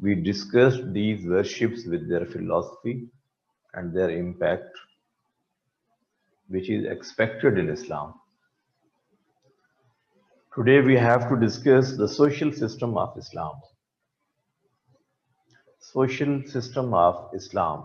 we discussed these worships with their philosophy and their impact which is expected in Islam. Today we have to discuss the social system of Islam. Social system of Islam.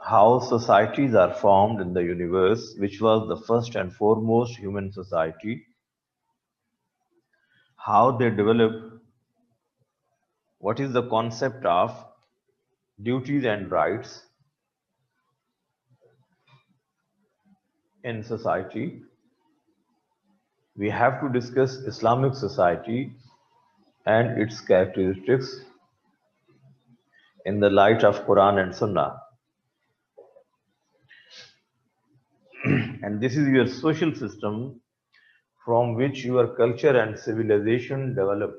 How societies are formed in the universe, which was the first and foremost human society. How they develop, what is the concept of duties and rights in society. We have to discuss Islamic society and its characteristics in the light of Quran and Sunnah. And this is your social system from which your culture and civilization develop.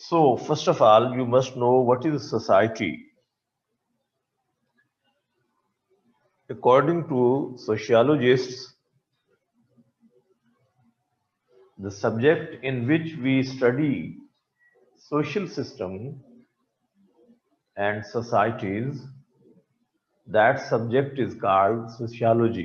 So, first of all, you must know what is society. According to sociologists, the subject in which we study social system and societies, that subject is called sociology.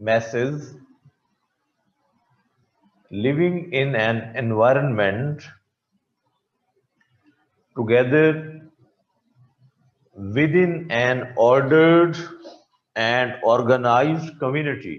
masses, living in an environment together within an ordered and organized community.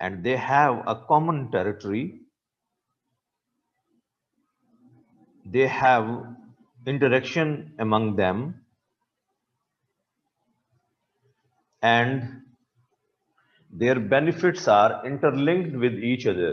and they have a common territory, they have interaction among them, and their benefits are interlinked with each other.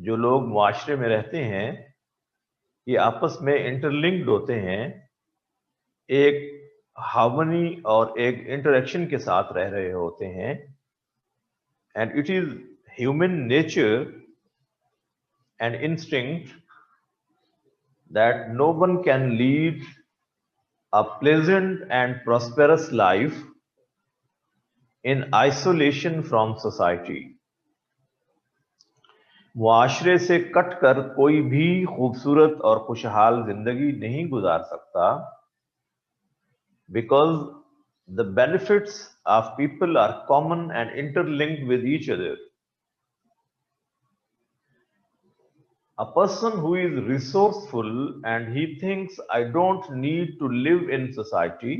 جو لوگ معاشرے میں رہتے ہیں یہ آپس میں interlinked ہوتے ہیں، ایک ہارمونی اور ایک انٹریکشن کے ساتھ رہ رہے ہوتے ہیں. And it is human nature and instinct that no one can lead a pleasant and prosperous life in isolation from society. معاشرے سے کٹ کر کوئی بھی خوبصورت اور خوشحال زندگی نہیں گزار سکتا، because the benefits of people are common and interlinked with each other. A person who is resourceful and he thinks, I don't need to live in society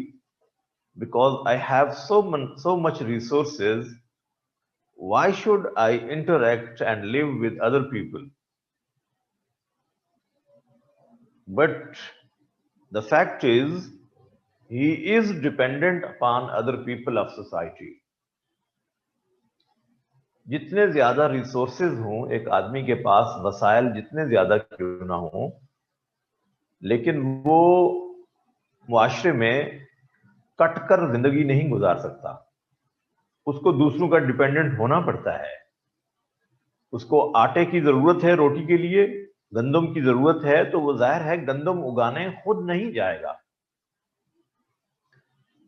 because I have so much resources, why should I interact and live with other people? But the fact is, he is dependent upon other people of society. جتنے زیادہ resources ہوں ایک آدمی کے پاس، وسائل جتنے زیادہ کیوں نہ ہوں، لیکن وہ معاشرے میں کٹ کر زندگی نہیں گزار سکتا. اس کو دوسروں کا ڈیپینڈنٹ ہونا پڑتا ہے. اس کو آٹے کی ضرورت ہے روٹی کے لیے، گندم کی ضرورت ہے، تو وہ ظاہر ہے گندم اگانے خود نہیں جائے گا.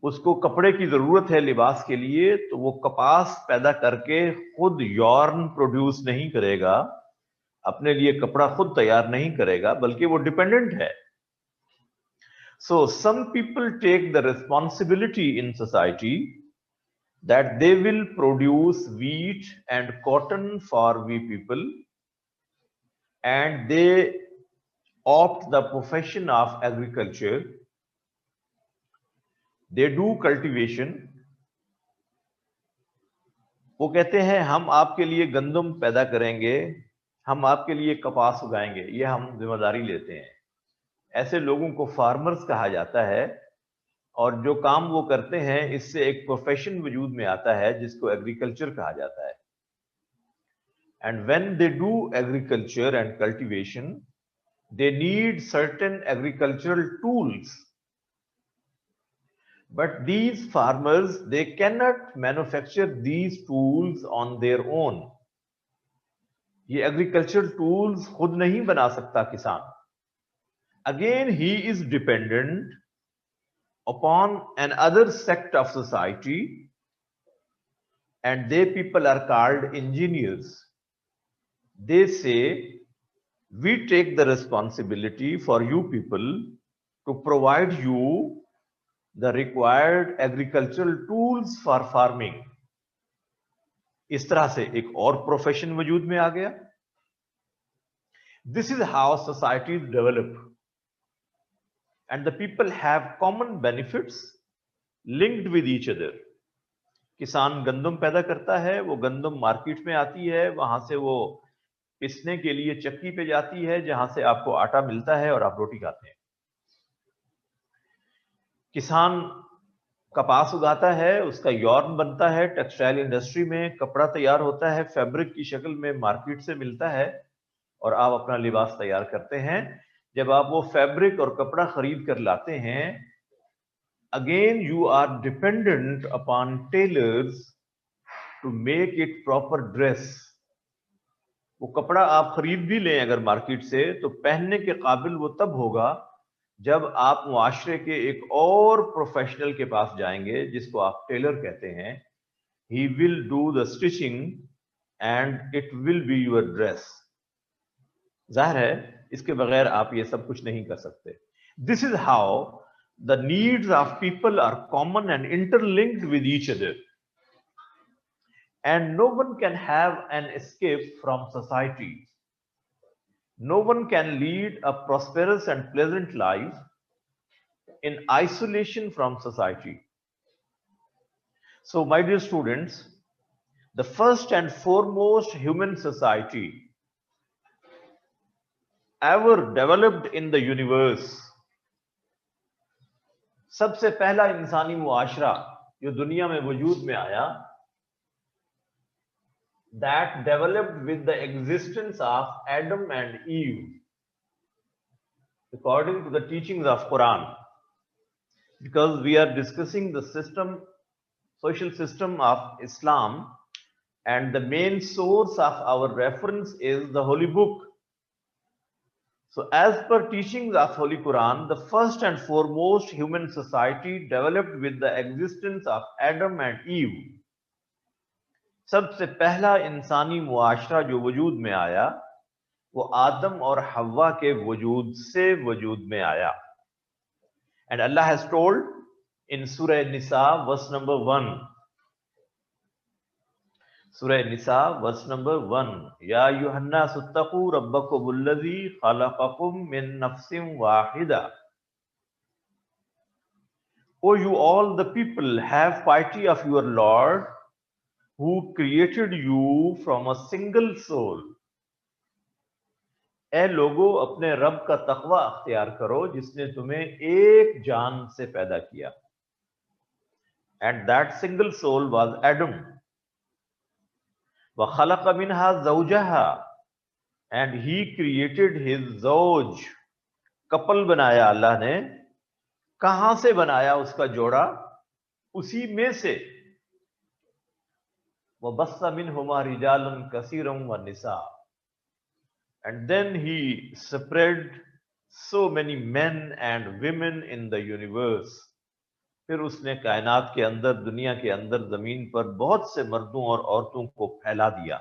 اس کو کپڑے کی ضرورت ہے لباس کے لیے، تو وہ کپاس پیدا کر کے خود یارن پروڈیوس نہیں کرے گا، اپنے لیے کپڑا خود تیار نہیں کرے گا، بلکہ وہ ڈیپینڈنٹ ہے. So some people take the responsibility in society that they will produce wheat and cotton for we people, and they opt the profession of agriculture. They do cultivation. وہ کہتے ہیں ہم آپ کے لیے گندم پیدا کریں گے، ہم آپ کے لیے کپاس اگائیں گے، یہ ہم ذمہ داری لیتے ہیں. ایسے لوگوں کو فارمرز کہا جاتا ہے، اور جو کام وہ کرتے ہیں اس سے ایک پروفیشن وجود میں آتا ہے جس کو ایگریکلچر کہا جاتا ہے. And when they do agriculture and cultivation, they need certain agricultural tools. But these farmers they can not manufacture these tools on their own. یہ ایگریکلچرل ٹولس خود نہیں بنا سکتا کسان. Again he is dependent upon another sect of society, and they people are called engineers. They say, we take the responsibility for you people to provide you the required agricultural tools for farming. اس طرح سے ایک اور profession وجود میں آ گیا. This is how societies develop. And the people have common benefits linked with each other. کسان گندم پیدا کرتا ہے، وہ گندم مارکیٹ میں آتی ہے، وہاں سے وہ پسنے کے لیے چکی پہ جاتی ہے جہاں سے آپ کو آٹا ملتا ہے اور آپ روٹی کھاتے ہیں. کسان کپاس اگاتا ہے، اس کا یارن بنتا ہے، ٹیکسٹائل انڈسٹری میں کپڑا تیار ہوتا ہے، فیبرک کی شکل میں مارکیٹ سے ملتا ہے، اور آپ اپنا لباس تیار کرتے ہیں. جب آپ وہ فیبرک اور کپڑا خرید کر لاتے ہیں، again you are dependent upon tailors to make it proper dress. وہ کپڑا آپ خرید بھی لیں اگر مارکیٹ سے، تو پہننے کے قابل وہ تب ہوگا جب آپ معاشرے کے ایک اور پروفیشنل کے پاس جائیں گے جس کو آپ ٹیلر کہتے ہیں. He will do the stitching and it will be your dress. ظاہر ہے اس کے بغیر آپ یہ سب کچھ نہیں کر سکتے. This is how the needs of people are common and interlinked with each other. And no one can have an escape from society. No one can lead a prosperous and pleasant life in isolation from society. So my dear students, the first and foremost human society ever developed in the universe, سب سے پہلا انسانی معاشرہ جو دنیا میں وجود میں آیا, that developed with the existence of Adam and Eve, according to the teachings of Quran. Because we are discussing the social system of Islam, and the main source of our reference is the Holy Book. So as per teachings of Holy Quran, the first and foremost human society developed with the existence of Adam and Eve. سب سے پہلا انسانی معاشرہ جو وجود میں آیا وہ آدم اور حوا کے وجود سے وجود میں آیا. And Allah has told in Surah Nisa verse number 1. Surah Nisa verse number 1. Ya ayyuhan nasu ttaqu rabbakum alladhi khalaqakum min nafsin wahida. O you all the people, have piety of your Lord who created you from a single soul. اے لوگو اپنے رب کا تقوی اختیار کرو جس نے تمہیں ایک جان سے پیدا کیا. And that single soul was Adam. وَخَلَقَ مِنْهَا زَوْجَهَا, and he created his زوج. کپل بنایا اللہ نے. کہاں سے بنایا اس کا جوڑا؟ اسی میں سے. وَبَثَّ مِنْهُمَا رِجَالٌ كَثِيرٌ وَالنِّسَاءَ, and then he spread so many men and women in the universe. پھر اس نے کائنات کے اندر, دنیا کے اندر, زمین پر بہت سے مردوں اور عورتوں کو پھیلا دیا.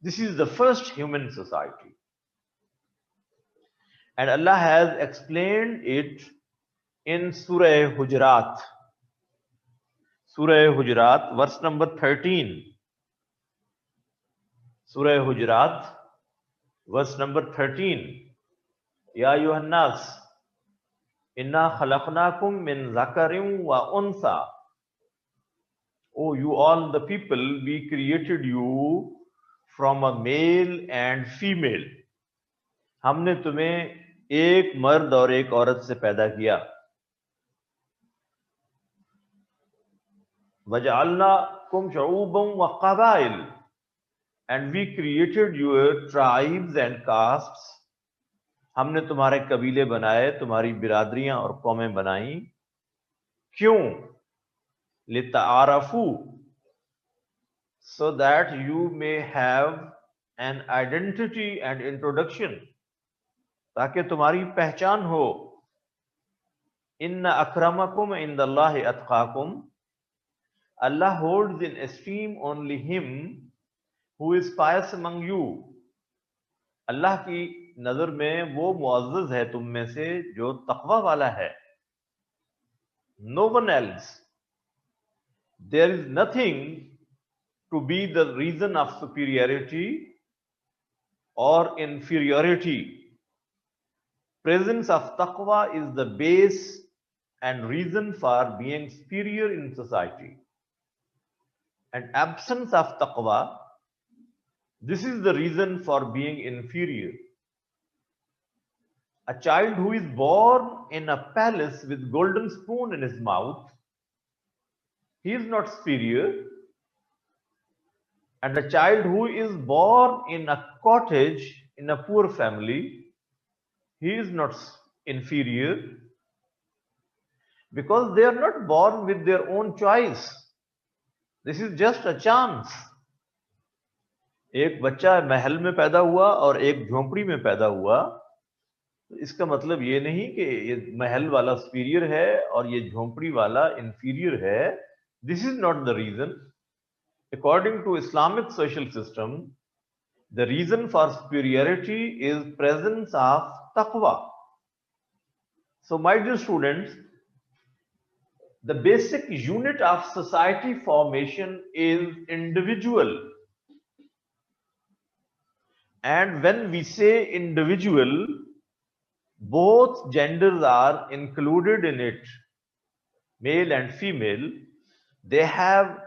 This is the first human society. And Allah has explained it in Surah Hujurat. Surah Hujurat, verse number 13. Surah Hujurat, verse number 13. Ya ayyuhan nas, inna khalaqnakum min zakarin wa unsa. Oh, you all the people, we created you from a male and female. ہم نے تمہیں ایک مرد اور ایک عورت سے پیدا کیا. وَجَعَلْنَاكُمْ شُعُوبًا وَقَبَائِلَ, and we created your tribes and castes. ہم نے تمہارے قبیلے بنائے, تمہاری برادریاں اور قومیں بنائیں. کیوں؟ لِتَعَارَفُوا, so that you may have an identity and introduction, تاکہ تمہاری پہچان ہو. إِنَّ أَكْرَمَكُمْ عِنْدَ اللَّهِ أَتْقَاكُمْ, Allah holds in esteem only him who is pious among you. اللہ کی نظر میں وہ معزز ہے تم میں سے جو تقوی والا ہے. No one else. There is nothing to be the reason of superiority or inferiority. Presence of taqwa is the base and reason for being superior in society. And absence of taqwa, this is the reason for being inferior. A child who is born in a palace with golden spoon in his mouth, he is not superior. And a child who is born in a cottage in a poor family, he is not inferior, because they are not born with their own choice. This is just a chance. ایک بچہ محل میں پیدا ہوا اور ایک جھونپڑی میں پیدا ہوا, اس کا مطلب یہ نہیں کہ یہ محل والا superior ہے اور یہ جھونپڑی والا inferior ہے. This is not the reason. According to Islamic social system, the reason for superiority is presence of taqwa. So my dear students, the basic unit of society formation is individual. And when we say individual, both genders are included in it, male and female. They have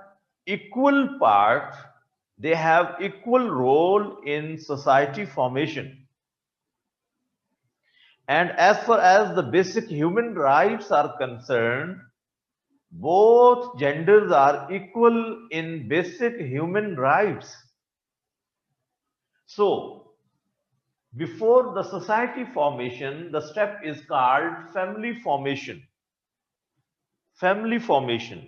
equal part, they have equal role in society formation. And as far as the basic human rights are concerned, both genders are equal in basic human rights. So before the society formation, the step is called family formation. Family formation.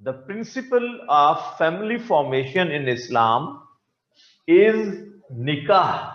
The principle of family formation in Islam is nikah.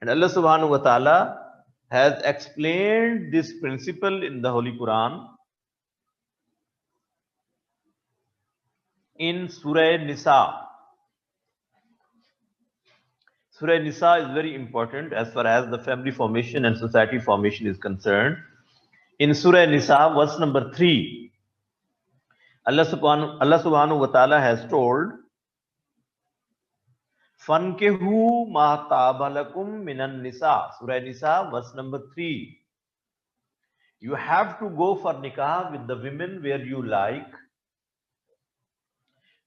And Allah subhanahu wa ta'ala has explained this principle in the Holy Quran in Surah Nisa. Surah Nisa is very important as far as the family formation and society formation is concerned. In Surah Nisa, verse number 3, Allah subhanahu wa ta'ala has told, Fankihu ma taba lakum minan nisa. Surah Nisa, verse number 3. You have to go for nikah with the women where you like.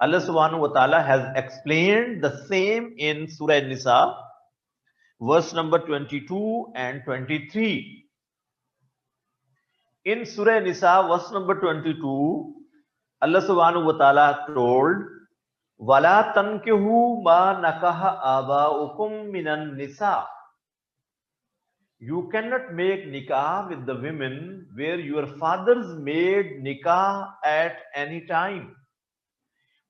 Allah subhanahu wa ta'ala has explained the same in Surah Nisa, verse number 22 and 23. In Surah Nisa, verse number 22, Allah subhanahu wa ta'ala told, وَلَا تَنْكِهُ مَا نَكَحَ آبَاؤُكُمْ مِنَ النِّسَاءِ. You cannot make nikah with the women where your fathers made nikah at any time.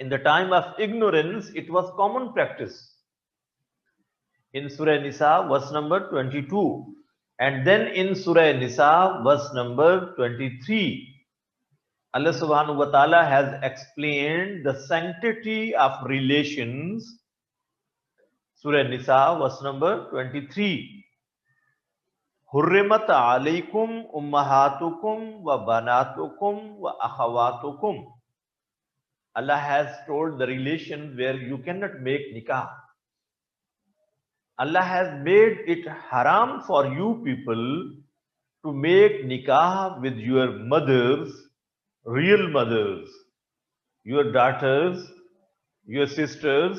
In the time of ignorance, it was common practice. In Surah Nisa, verse number 22, and then in Surah Nisa, verse number 23, Allah subhanahu wa ta'ala has explained the sanctity of relations. Surah Nisa, verse number 23. Hurrimat alaykum ummahatukum wa banatukum wa akhawatukum. Allah has told the relations where you cannot make nikah. Allah has made it haram for you people to make nikah with your mothers, real mothers, your daughters, your sisters.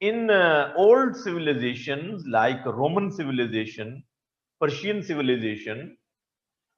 In old civilizations like Roman civilization, Persian civilization,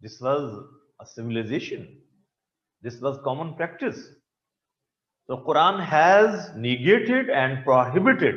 This was a civilization. This was common practice. The Quran has negated and prohibited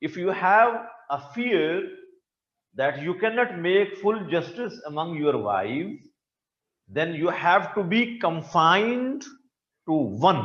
If you have a fear that you cannot make full justice among your wives, then you have to be confined to one.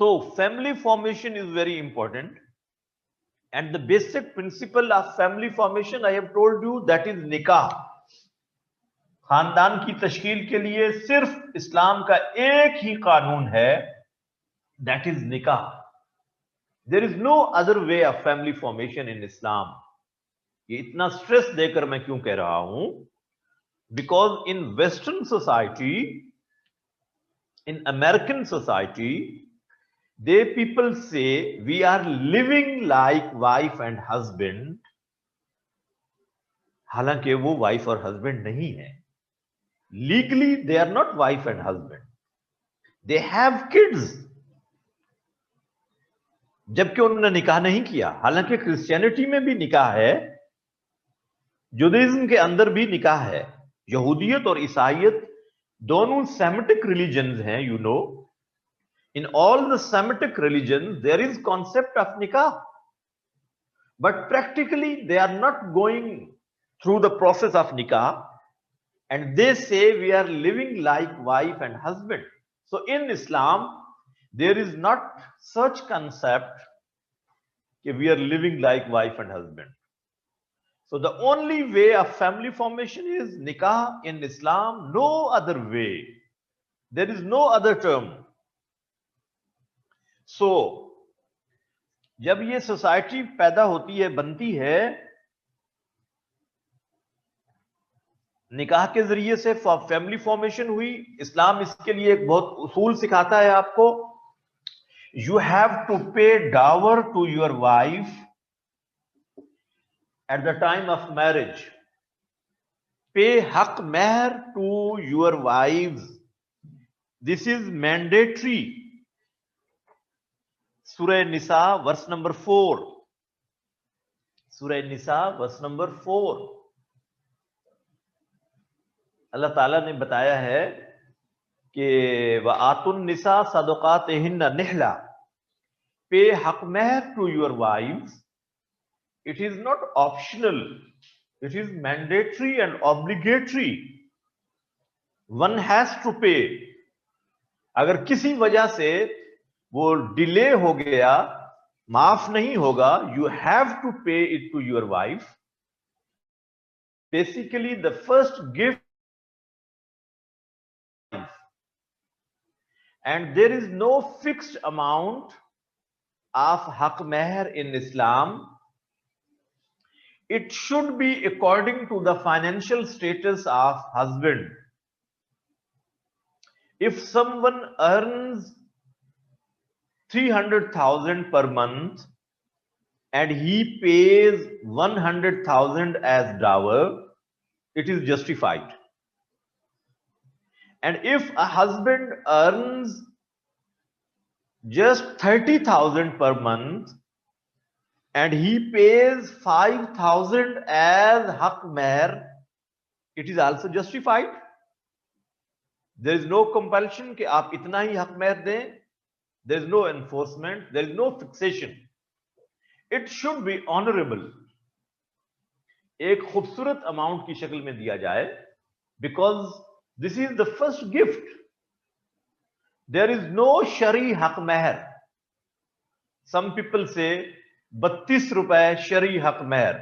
So family formation is very important, and the basic principle of family formation I have told you, that is nikah. خاندان کی تشکیل کے لیے صرف اسلام کا ایک ہی قانون ہے, that is نکاح. There is no other way of family formation in Islam. یہ اتنا سٹریس دے کر میں کیوں کہہ رہا ہوں؟ Because in Western society, in American society, they people say we are living like wife and husband. حالانکہ وہ وائف اور ہسبینڈ نہیں ہے. Legally they are not wife and husband. They have kids. جبکہ انہوں نے نکاح نہیں کیا. حالانکہ کرسچینٹی میں بھی نکاح ہے, جودیزم کے اندر بھی نکاح ہے. یہودیت اور عیسائیت دونوں سیمیٹک ریلیجنز ہیں, you know. In all the Semitic religions, there is concept of nikah. But practically, they are not going through the process of nikah. And they say we are living like wife and husband. So in Islam, there is not such concept that we are living like wife and husband. So the only way of family formation is nikah in Islam, no other way. There is no other term. So, جب یہ society پیدا ہوتی ہے, بنتی ہے, نکاح کے ذریعے سے فیملی فارمیشن ہوئی. اسلام اس کے لیے ایک بہت اصول سکھاتا ہے آپ کو. You have to pay dower to your wife at the time of marriage. Pay حق مہر to your wives. This is mandatory. سورہ نساء ورس نمبر 4. سورہ نساء ورس نمبر 4. اللہ تعالیٰ نے بتایا ہے کہ وَآتُوا النِّسَاءَ صَدُقَاتِهِنَّ نِحْلًا. Pay حق مہر to your wives. It is not optional. It is mandatory and obligatory. One has to pay. اگر کسی وجہ سے وہ ڈیلے ہو گیا, معاف نہیں ہوگا, you have to pay it to your wife. Basically, the first gift, and there is no fixed amount of haq meher in Islam. It should be according to the financial status of husband. If someone earns 300,000 per month and he pays 100,000 as dower, it is justified. And if a husband earns just 30,000 per month and he pays 5,000 as haq meher, it is also justified. There is no compulsion کہ آپ اتنا ہی حق مہر دیں. There is no enforcement. There is no fixation. It should be honorable. ایک خوبصورت amount کی شکل میں دیا جائے, because this is the first gift. There is no shari haq meher. Some people say 32 rupees shari haq meher.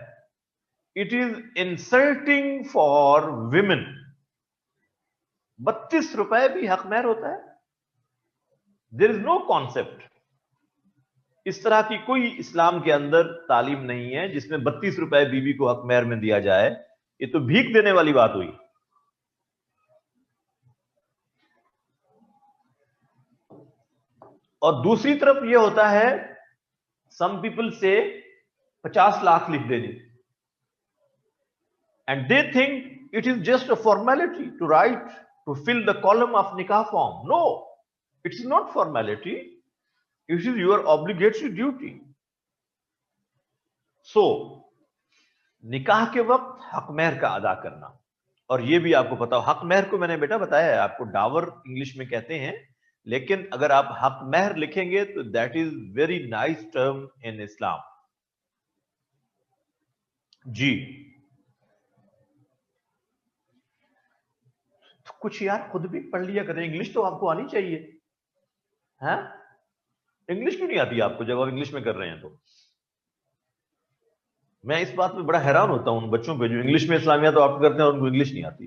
It is insulting for women. 32 روپے بھی حق مہر ہوتا ہے. There is no concept. اس طرح کی کوئی اسلام کے اندر تعلیم نہیں ہے جس میں 32 روپے بیوی کو حق مہر میں دیا جائے. یہ تو بھیک دینے والی بات ہوئی. اور دوسری طرف یہ ہوتا ہے, some people say 50 لاکھ لکھ دیں. And they think it is just a formality to write, to fill the column of nikah form. No, it's not formality. It is your obligatory duty. So, نکاح کے وقت حق مہر کا ادا کرنا. اور یہ بھی آپ کو پتا ہو, حق مہر کو میں نے بیٹا بتایا ہے آپ کو, ڈاور انگلش میں کہتے ہیں, لیکن اگر آپ حق مہر لکھیں گے تو that is very nice term in Islam. جی کچھ یار خود بھی پڑھ لیا کریں, انگلش تو آپ کو آنی چاہیے. ہاں انگلش کیوں نہیں آتی آپ کو جب آپ انگلش میں کر رہے ہیں؟ تو میں اس بات میں بڑا حیران ہوتا ہوں ان بچوں پہ جو انگلش میں اسلامیہ تو آپ کرتے ہیں اور ان کو انگلش نہیں آتی.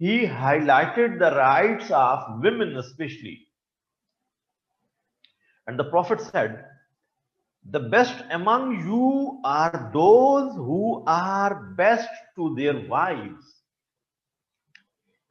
he highlighted the rights of women especially, and the prophet said, the best among you are those who are best to their wives.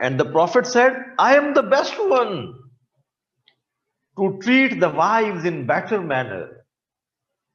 And the prophet said, I am the best one to treat the wives in better manner.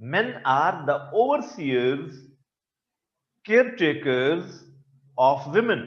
men are the overseers, caretakers of women.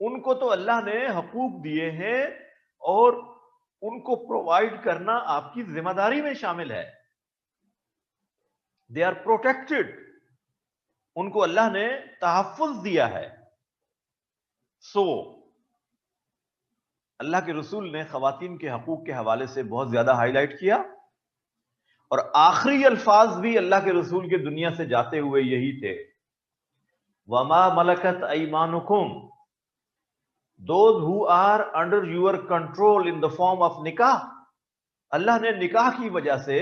ان کو تو اللہ نے حقوق دیے ہیں اور ان کو provide کرنا آپ کی ذمہ داری میں شامل ہے. دے آر پروٹیکٹڈ, ان کو اللہ نے تحفظ دیا ہے. سو اللہ کے رسول نے خواتین کے حقوق کے حوالے سے بہت زیادہ ہائی لائٹ کیا, اور آخری الفاظ بھی اللہ کے رسول کے دنیا سے جاتے ہوئے یہی تھے, وَمَا مَلَكَتْ أَيْمَانُكُمْ, those who are under your control in the form of نکاح. اللہ نے نکاح کی وجہ سے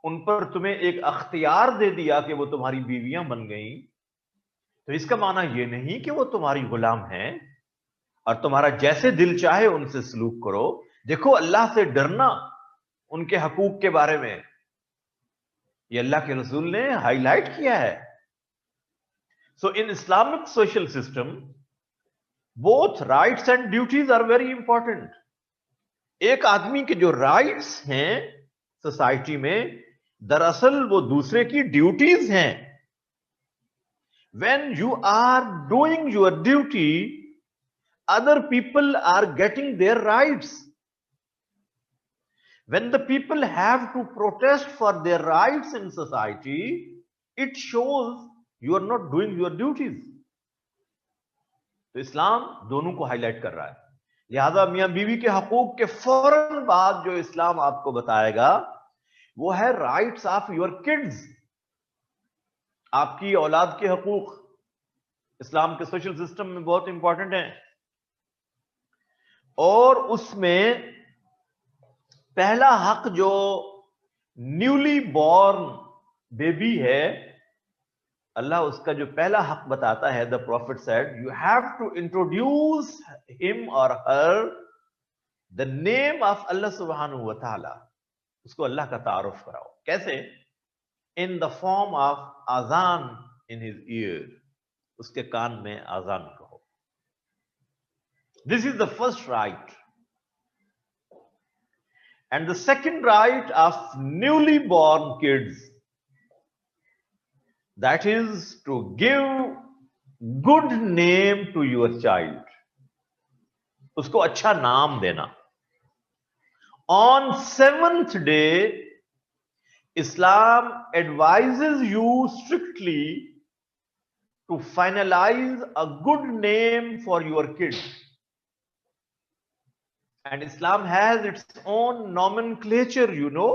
ان پر تمہیں ایک اختیار دے دیا کہ وہ تمہاری بیویاں بن گئیں. تو اس کا معنی یہ نہیں کہ وہ تمہاری غلام ہیں اور تمہارا جیسے دل چاہے ان سے سلوک کرو. دیکھو, اللہ سے ڈرنا ان کے حقوق کے بارے میں یہ اللہ کے رسول نے ہائی لائٹ کیا ہے. So in Islamic social system both rights and duties are very important. ایک آدمی کے جو رائٹس ہیں سوسائٹی میں, دراصل وہ دوسرے کی ڈیوٹیز ہیں. When you are doing your duty, other people are getting their rights. When the people have to protest for their rights in society, it shows you are not doing your duties. تو اسلام دونوں کو high light کر رہا ہے. لہذا میاں بیوی کے حقوق کے فوراً بعد جو اسلام آپ کو بتائے گا وہ ہے رائٹس آف یور کڈز, آپ کی اولاد کے حقوق. اسلام کے سوشل سسٹم میں بہت امپورٹنٹ ہیں, اور اس میں پہلا حق جو نیولی بورن بیبی ہے, اللہ اس کا جو پہلا حق بتاتا ہے, the prophet said you have to introduce him or her the name of Allah subhanahu wa ta'ala. اس کو اللہ کا تعارف کراؤ. کیسے؟ in the form of azan in his ear, اس کے کان میں آزان کہو. This is the first right. And the second right of newly born kids, that is to give good name to your child. اس کو اچھا نام دینا. On 7th day, Islam advises you strictly to finalize a good name for your kids. And Islam has its own nomenclature, you know.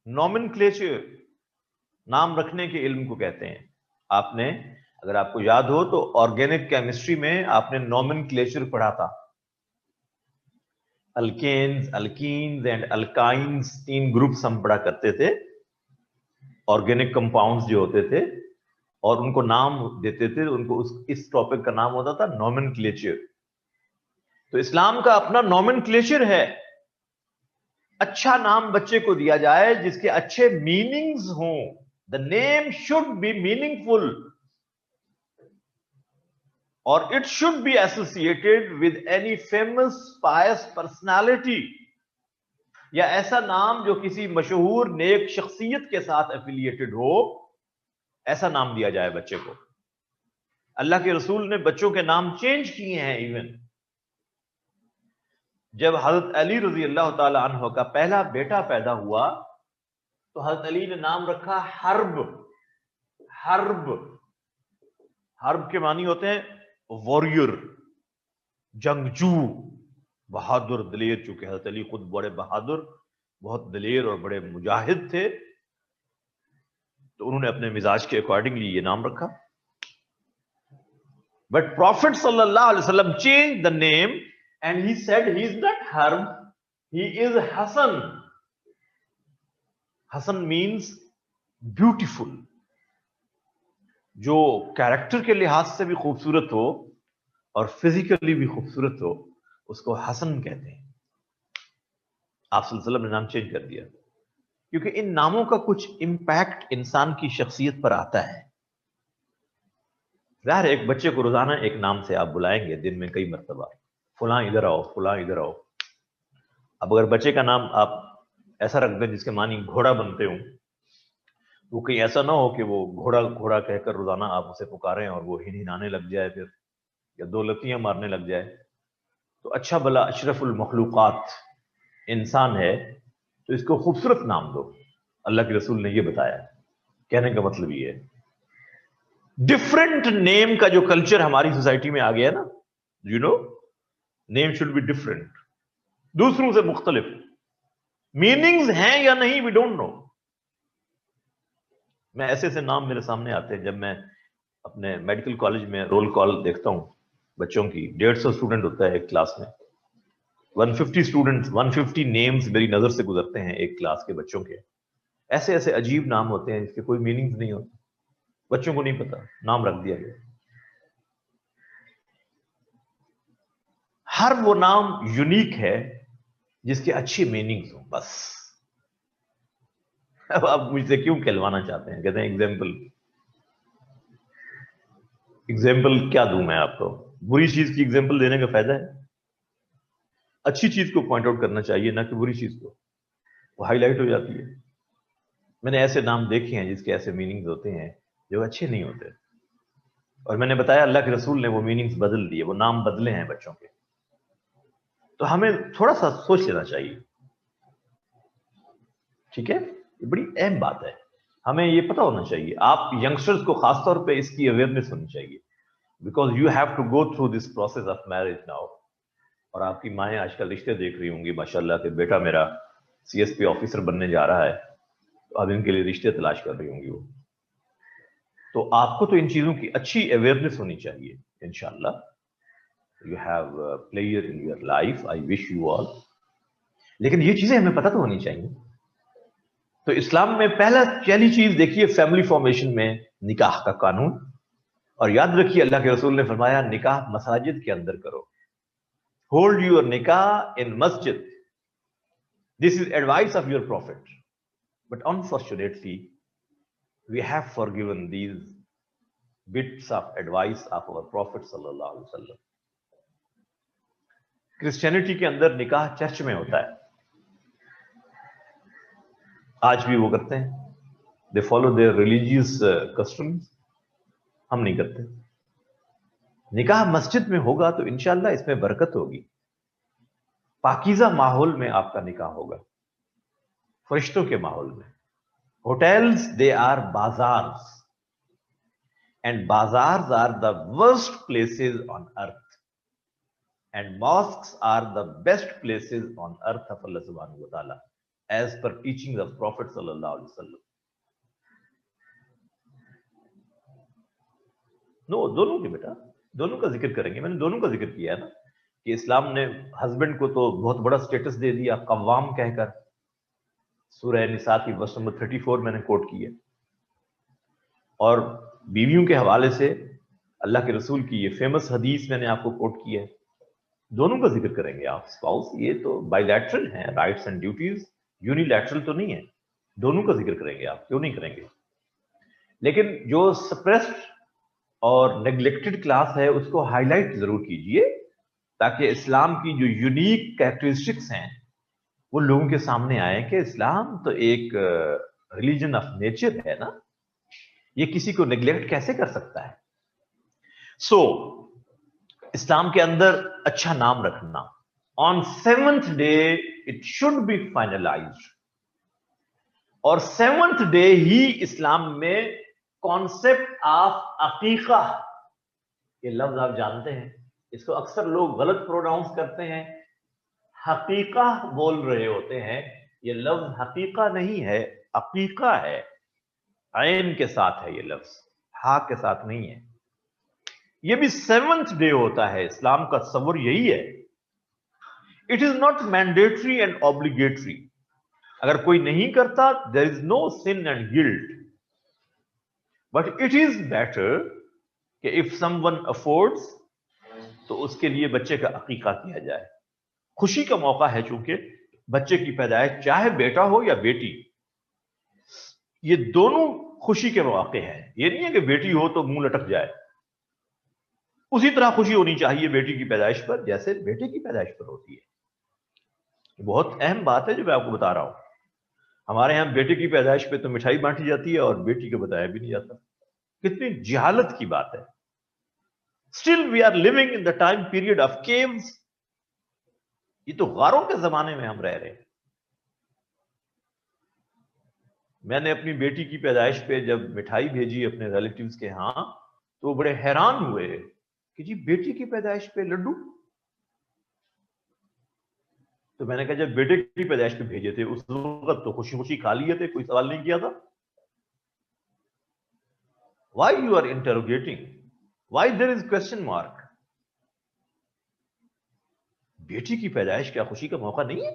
Nomenclature. نام رکھنے کے علم کو کہتے ہیں. آپ نے, اگر آپ کو یاد ہو تو آرگینک کیمسٹری میں آپ نے نومنکلیچر پڑھا تھا. الکینز, الکینز اینڈ الکائنز, 3 گروپس ہم پڑھا کرتے تھے آرگینک کمپاؤنڈز جو ہوتے تھے, اور ان کو نام دیتے تھے. ان کو اس ٹاپک کا نام ہوتا تھا نومنکلیچر. تو اسلام کا اپنا نومنکلیچر ہے. اچھا نام بچے کو دیا جائے جس کے اچھے میننگز ہوں. The name should be meaningful, or it should be associated with any famous pious personality, یا ایسا نام جو کسی مشہور نیک شخصیت کے ساتھ ایفیلیٹڈ ہو, ایسا نام دیا جائے بچے کو. اللہ کے رسول نے بچوں کے نام چینج کیے ہیں. ایون جب حضرت علی رضی اللہ تعالی عنہ کا پہلا بیٹا پیدا ہوا تو حضرت علی نے نام رکھا حرب. حرب, حرب کے معنی ہوتے ہیں واریر, جنگجو, بہادر, دلیر. چونکہ حضرت علی خود بڑے بہادر, بہت دلیر اور بڑے مجاہد تھے, تو انہوں نے اپنے مزاج کے اکارڈنگلی یہ نام رکھا. بٹ پروفٹ صلی اللہ علیہ وسلم changed the name and he said he is not Harb, he is Hassan. Hassan means beautiful, جو کیریکٹر کے لحاظ سے بھی خوبصورت ہو اور فزیکلی بھی خوبصورت ہو, اس کو حسن کہتے ہیں. آپ صلی اللہ علیہ وسلم نے نام چینج کر دیا کیونکہ ان ناموں کا کچھ امپیکٹ انسان کی شخصیت پر آتا ہے. ظاہر ایک بچے کو روزانہ ایک نام سے آپ بلائیں گے, دن میں کئی مرتبہ, فلاں ادھر آؤ, فلاں ادھر آؤ. اب اگر بچے کا نام آپ ایسا رکھ دیں جس کے معنی گھوڑا بنتے ہوں, وہ کہیں ایسا نہ ہو کہ وہ گھوڑا گھوڑا کہہ کر روزانہ آپ اسے پکاریں اور وہ ہنہنانے لگ جائے پھر, یا 2 لتیاں مارنے لگ جائے تو اچھا بھلا اشرف المخلوقات انسان ہے تو اس کو خوبصورت نام دو. اللہ کے رسول نے یہ بتایا. کہنے کا مطلب یہ ہے ڈفرنٹ نیم کا جو کلچر ہماری سوسائٹی میں آ گیا نا, you know, name should be different, دوسروں سے مختلف. میننگز ہیں یا نہیں وی ڈونٹ نو. میں ایسے نام میرے سامنے آتے ہیں. جب میں اپنے میڈیکل کالج میں رول کال دیکھتا ہوں بچوں کی, 150 اسٹوڈنٹ ہوتا ہے ایک کلاس میں, 150 اسٹوڈنٹ, 150 نیمز میری نظر سے گزرتے ہیں ایک کلاس کے بچوں کے. ایسے ایسے عجیب نام ہوتے ہیں جس کے کوئی میننگز نہیں ہوتے, بچوں کو نہیں پتا, نام رکھ دیا گیا. ہر وہ نام یونیک ہے جس کے اچھی میننگز ہوں بس. اب آپ مجھ سے کیوں کہلوانا چاہتے ہیں؟ کہتے ہیں ایگزامپل کیا دوں میں آپ کو؟ بری چیز کی ایگزامپل دینے کا فائدہ ہے؟ اچھی چیز کو پوائنٹ آؤٹ کرنا چاہیے, نہ کہ بری چیز کو. وہ ہائی لائٹ ہو جاتی ہے. میں نے ایسے نام دیکھے ہیں جس کے ایسے میننگز ہوتے ہیں جو اچھے نہیں ہوتے, اور میں نے بتایا اللہ کے رسول نے وہ میننگز بدل دیے, وہ نام بدلے ہیں بچوں کے. تو ہمیں تھوڑا سا سوچ لینا چاہیے, ٹھیک ہے؟ یہ بڑی اہم بات ہے, ہمیں یہ پتا ہونا چاہیے. آپ ینگسٹرز کو خاص طور پہ اس کی اویئرنیس ہونی چاہیے, because you have to go through this process of marriage now. اور آپ کی مائیں آج کل رشتے دیکھ رہی ہوں گی ماشاءاللہ کہ بیٹا میرا CSP آفیسر بننے جا رہا ہے, تو اب ان کے لیے رشتے تلاش کر رہی ہوں گی وہ. تو آپ کو تو ان چیزوں کی اچھی اویئرنیس ہونی چاہیے. انشاءاللہ you have a player in your life, I wish you all. لیکن یہ چیزیں ہمیں پتہ تو ہونی چاہیے. تو اسلام میں پہلی چیز دیکھیے فیملی فارمیشن میں نکاح کا قانون. اور یاد رکھیے اللہ کے رسول نے فرمایا نکاح مساجد کے اندر کرو. Hold your nikah in masjid. This is advice of your prophet. But unfortunately, we have forgiven these bits of advice of our prophet sallallahu alaihi wasallam. Christianity کے اندر نکاح چرچ میں ہوتا ہے, آج بھی وہ کرتے ہیں. They follow their religious customs. ہم نہیں کرتے. نکاح مسجد میں ہوگا تو انشاءاللہ اس میں برکت ہوگی. پاکیزہ ماحول میں آپ کا نکاح ہوگا, فرشتوں کے ماحول میں. Hotels they are bazaars, and bazaars are the worst places on earth. And mosques are the best places on earth of Allah subhanahu wa ta'ala, as per teachings of Prophet sallallahu alaihi wasallam. No, دونوں کے بیٹا, دونوں کا ذکر کریں گے. میں نے دونوں کا ذکر کیا ہے نا, کہ اسلام نے ہسبینڈ کو تو بہت بڑا سٹیٹس دے دیا قوام کہہ کر. سورہ نساء کی ورس نمبر 34 میں نے کوٹ کی ہے. اور بیویوں کے حوالے سے اللہ کے رسول کی یہ فیمس حدیث میں نے آپ کو کوٹ کی ہے. دونوں کا ذکر کریں گے آپ. اسپاؤس یہ تو بائی لیٹرل ہیں, rights and duties, uni lateral تو نہیں ہے. دونوں کا ذکر کریں گے آپ, کیوں نہیں کریں گے؟ لیکن جو سپریسڈ اور نیگلیکٹڈ کلاس ہے اس کو ہائی لائٹ ضرور کیجئے, تاکہ اسلام کی جو یونیک کیریکٹرسٹکس ہیں وہ لوگوں کے سامنے آئے کہ اسلام تو ایک ریلیجن آف نیچر ہے نا, یہ کسی کو نیگلیکٹ کیسے کر سکتا ہے؟ سو اسلام کے اندر اچھا نام رکھنا. آن 7th day it should be finalized. اور 7th day ہی اسلام میں کانسیپٹ آف عقیقہ, یہ لفظ آپ جانتے ہیں, اس کو اکثر لوگ غلط پروناؤنس کرتے ہیں, حقیقہ بول رہے ہوتے ہیں. یہ لفظ حقیقہ نہیں ہے, عقیقہ ہے. عین کے ساتھ ہے یہ لفظ, ہا کے ساتھ نہیں ہے. یہ بھی 7th day ہوتا ہے. اسلام کا تصور یہی ہے. It is not mandatory and obligatory. اگر کوئی نہیں کرتا, there is no sin and guilt. But it is better کہ if someone affords, تو اس کے لیے بچے کا عقیقہ کیا جائے. خوشی کا موقع ہے, چونکہ بچے کی پیدائش چاہے بیٹا ہو یا بیٹی, یہ دونوں خوشی کے مواقع ہیں. یہ نہیں ہے کہ بیٹی ہو تو منہ لٹک جائے. اسی طرح خوشی ہونی چاہیے بیٹی کی پیدائش پر جیسے بیٹے کی پیدائش پر ہوتی ہے. بہت اہم بات ہے جو میں آپ کو بتا رہا ہوں. ہمارے یہاں بیٹے کی پیدائش پہ تو مٹھائی بانٹی جاتی ہے اور بیٹی کو بتایا بھی نہیں جاتا. کتنی جہالت کی بات ہے. Still we are living in the time period of caves. یہ تو غاروں کے زمانے میں ہم رہ رہے ہیں. میں نے اپنی بیٹی کی پیدائش پہ جب مٹھائی بھیجی اپنے ریلیٹیوز کے ہاں تو وہ بڑے حیران ہوئے کہ جی بیٹی کی پیدائش پہ لڈو. تو میں نے کہا جب بیٹے کی پیدائش پہ بھیجے تھے اس وقت تو خوشی خوشی کھا لیے تھے, کوئی سوال نہیں کیا تھا. Why you are interrogating? Why there is question mark? بیٹی کی پیدائش کیا خوشی کا موقع نہیں ہے؟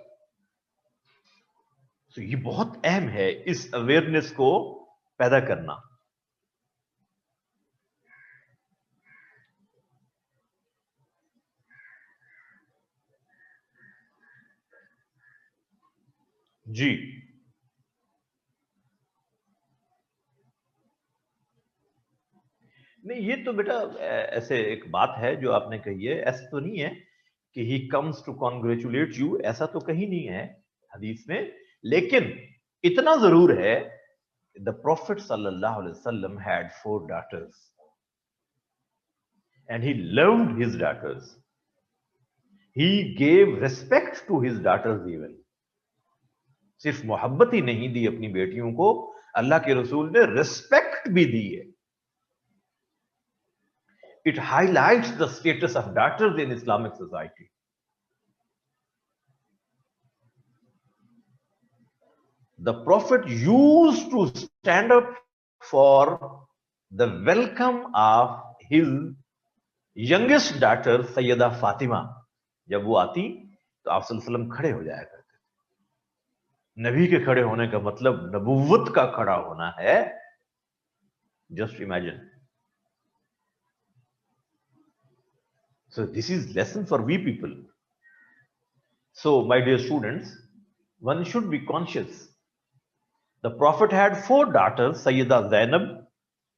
تو یہ بہت اہم ہے اس اویئرنیس کو پیدا کرنا. جی نہیں, یہ تو بیٹا ایسے ایک بات ہے جو آپ نے کہی ہے, ایسا تو نہیں ہے کہ he comes to congratulate you, ایسا تو کہیں نہیں ہے حدیث میں. لیکن اتنا ضرور ہے, the Prophet sallallahu alaihi wasallam had 4 daughters and he loved his daughters. He gave respect to his daughters even. صرف محبت ہی نہیں دی اپنی بیٹیوں کو, اللہ کے رسول نے ریسپیکٹ بھی دی ہے. It highlights the status of daughters in Islamic society. The Prophet used to stand up for the welcome of his youngest daughter Sayyida Fatima. جب وہ آتی تو آپ صلی اللہ علیہ وسلم کھڑے ہو جایا کرتے. نبی کے کھڑے ہونے کا مطلب نبوت کا کھڑا ہونا ہے. Just imagine. So this is lesson for we people. So my dear students, one should be conscious. The Prophet had 4 daughters, Sayyida Zainab,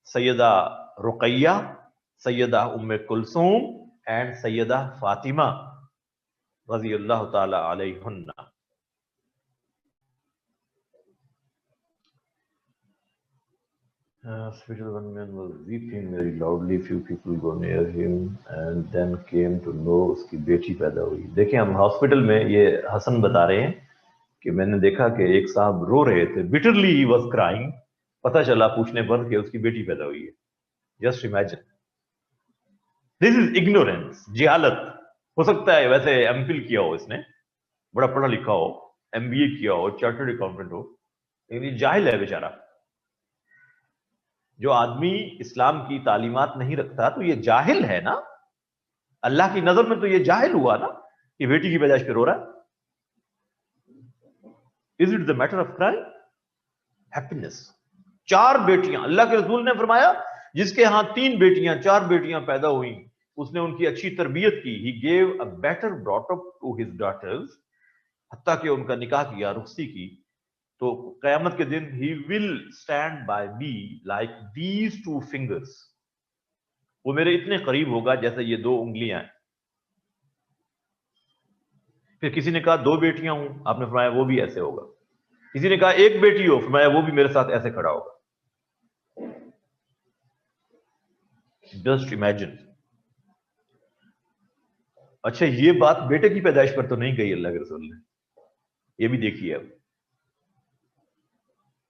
Sayyida Ruqayya, Sayyida Kulthum and Sayyida Fatima radiyallahu ta'ala alayhunna. One man was weeping very loudly. Few people go near him and then came to know اس کی بیٹی پیدا ہوئی. دیکھیں ہم hospital میں, یہ حسن بتا رہے ہیں کہ میں نے دیکھا کہ ایک صاحب رو رہے تھے, bitterly he was crying. پتہ چلا پوچھنے پر کہ اس کی بیٹی پیدا ہوئی ہے. Just imagine. This is ignorance, جہالت. ہو سکتا ہے ویسے ایم فل کیا ہو, اس نے بڑا پڑھا لکھا ہو, ایم بی اے کیا ہو, چارٹرڈ اکاؤنٹنٹ ہو, لیکن یہ جاہل ہے بیچارہ. جو آدمی اسلام کی تعلیمات نہیں رکھتا تو یہ جاہل ہے نا. اللہ کی نظر میں تو یہ جاہل ہوا نا کہ بیٹی کی پیدائش پہ رو رہا ہے. Is it the matter of cry? Happiness. 4 بیٹیاں, اللہ کے رسول نے فرمایا جس کے ہاں 3 بیٹیاں 4 بیٹیاں پیدا ہوئیں اس نے ان کی اچھی تربیت کی. He gave a better brought up to his daughters, حتیٰ کہ ان کا نکاح کیا, رخصتی کی. تو قیامت کے دن he will stand by me like these 2 fingers. وہ میرے اتنے قریب ہوگا جیسے یہ 2 انگلیاں ہیں. پھر کسی نے کہا 2 بیٹیاں ہوں, آپ نے فرمایا وہ بھی ایسے ہوگا. کسی نے کہا 1 بیٹی ہو, فرمایا وہ بھی میرے ساتھ ایسے کھڑا ہوگا. Just imagine. اچھا یہ بات بیٹے کی پیدائش پر تو نہیں کہی اللہ کے رسول نے, یہ بھی دیکھیے. اب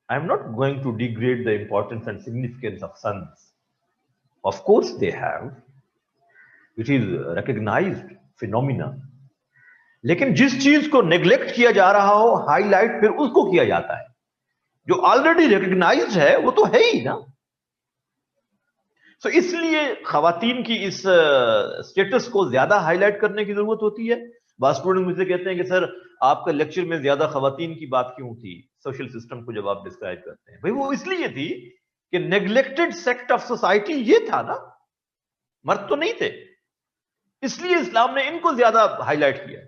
I am not going to degrade the importance and significance of sons. Of course they have. It is recognized phenomena. لیکن جس چیز کو نیگلیکٹ کیا جا رہا ہو ہائی لائٹ پھر اس کو کیا جاتا ہے. جو آلریڈی ریکگنائزڈ ہے وہ تو ہے ہی نا. سو اس لیے خواتین کی اس سٹیٹس کو زیادہ ہائی لائٹ کرنے کی ضرورت ہوتی ہے. بعض اسٹوڈنٹ مجھ سے کہتے ہیں کہ سر آپ کا لیکچر میں زیادہ خواتین کی بات کیوں تھی سوشل سسٹم کو جب آپ ڈسکرائب کرتے ہیں. بھائی وہ اس لیے تھی کہ نیگلیکٹڈ سیکٹ آف سوسائٹی یہ تھا نا, مرد تو نہیں تھے, اس لیے اسلام نے ان کو زیادہ ہائی لائٹ کیا.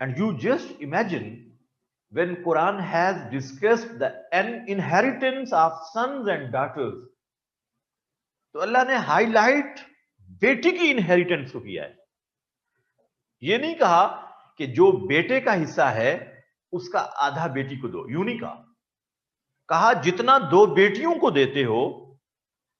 And you just imagine when Quran has discussed the inheritance of sons and daughters, تو اللہ نے ہائی لائٹ بیٹی کی انہیریٹنس کو کیا ہے. یہ نہیں کہا کہ جو بیٹے کا حصہ ہے اس کا آدھا بیٹی کو دو, یوں نہیں کہا. کہا جتنا 2 بیٹیوں کو دیتے ہو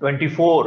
24।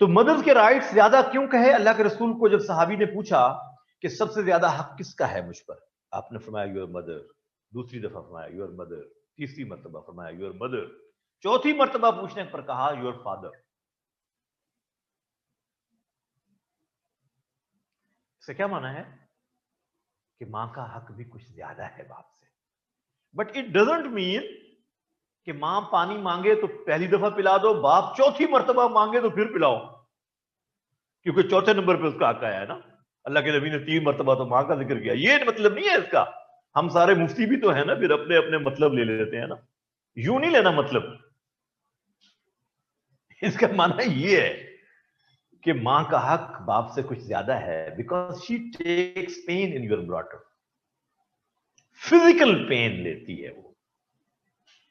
تو مدرز کے رائٹس زیادہ کیوں کہے؟ اللہ کے رسول کو جب صحابی نے پوچھا کہ سب سے زیادہ حق کس کا ہے مجھ پر، آپ نے فرمایا یور مدر، دوسری دفعہ فرمایا یور مدر، تیسری مرتبہ فرمایا یور مدر، چوتھی مرتبہ پوچھنے پر کہا یور فادر. اس سے کیا مانا ہے کہ ماں کا حق بھی کچھ زیادہ ہے باپ سے. بٹ اٹ ڈزنٹ مین کہ ماں پانی مانگے تو پہلی دفعہ پلا دو، باپ چوتھی مرتبہ مانگے تو پھر پلاؤ، کیونکہ چوتھے نمبر پہ اس کا حق آیا ہے نا. اللہ کے نبی نے 3 مرتبہ تو ماں کا ذکر کیا. یہ مطلب نہیں ہے اس کا. ہم سارے مفتی بھی تو ہیں نا، پھر اپنے اپنے مطلب لے لیتے ہیں نا. یوں نہیں لینا مطلب. اس کا معنی یہ ہے کہ ماں کا حق باپ سے کچھ زیادہ ہے، because she takes pain in your brought up. Physical pain لیتی ہے، وہ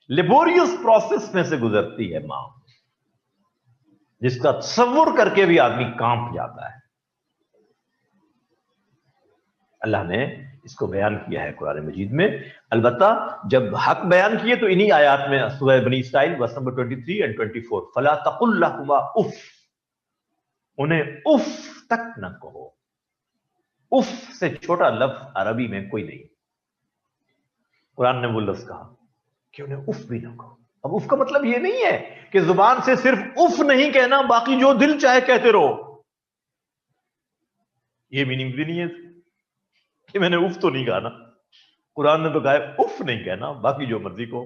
لیبوریس پروسیس میں سے گزرتی ہے ماں، جس کا تصور کر کے بھی آدمی کانپ جاتا ہے. اللہ نے اس کو بیان کیا ہے قرآن مجید میں. البتہ جب حق بیان کیے تو انہی آیات میں، سورہ بنی اسرائیل ورس نمبر 23 and 24، فلا تقل لہما اف، انہیں اف تک نہ کہو. اف سے چھوٹا لفظ عربی میں کوئی نہیں. قرآن نے وہ لفظ کہا کہ انہیں اف بھی نہ کہو. اب اف کا مطلب یہ نہیں ہے کہ زبان سے صرف اف نہیں کہنا، باقی جو دل چاہے کہتے رہو. یہ میننگ بھی نہیں ہے کہ میں نے اف تو نہیں کہا نا. قرآن نے تو کہا اف نہیں کہنا، باقی جو مرضی کو.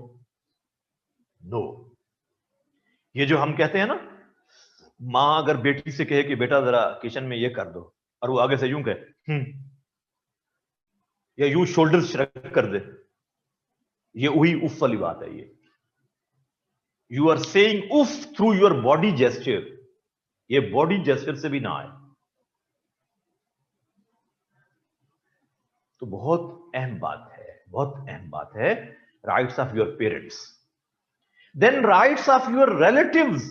نو. یہ جو ہم کہتے ہیں نا، ماں اگر بیٹی سے کہے کہ بیٹا ذرا کچن میں یہ کر دو، اور وہ آگے سے یوں کہے یا یوں شولڈر شرک کر دے، یہ وہی اف والی بات ہے. یہ you are seeing if through your body gesture. یہ باڈی جیسچر سے بھی نہ آئے. تو بہت اہم بات ہے، بہت اہم بات ہے. Rights of your parents, then rights of your relatives,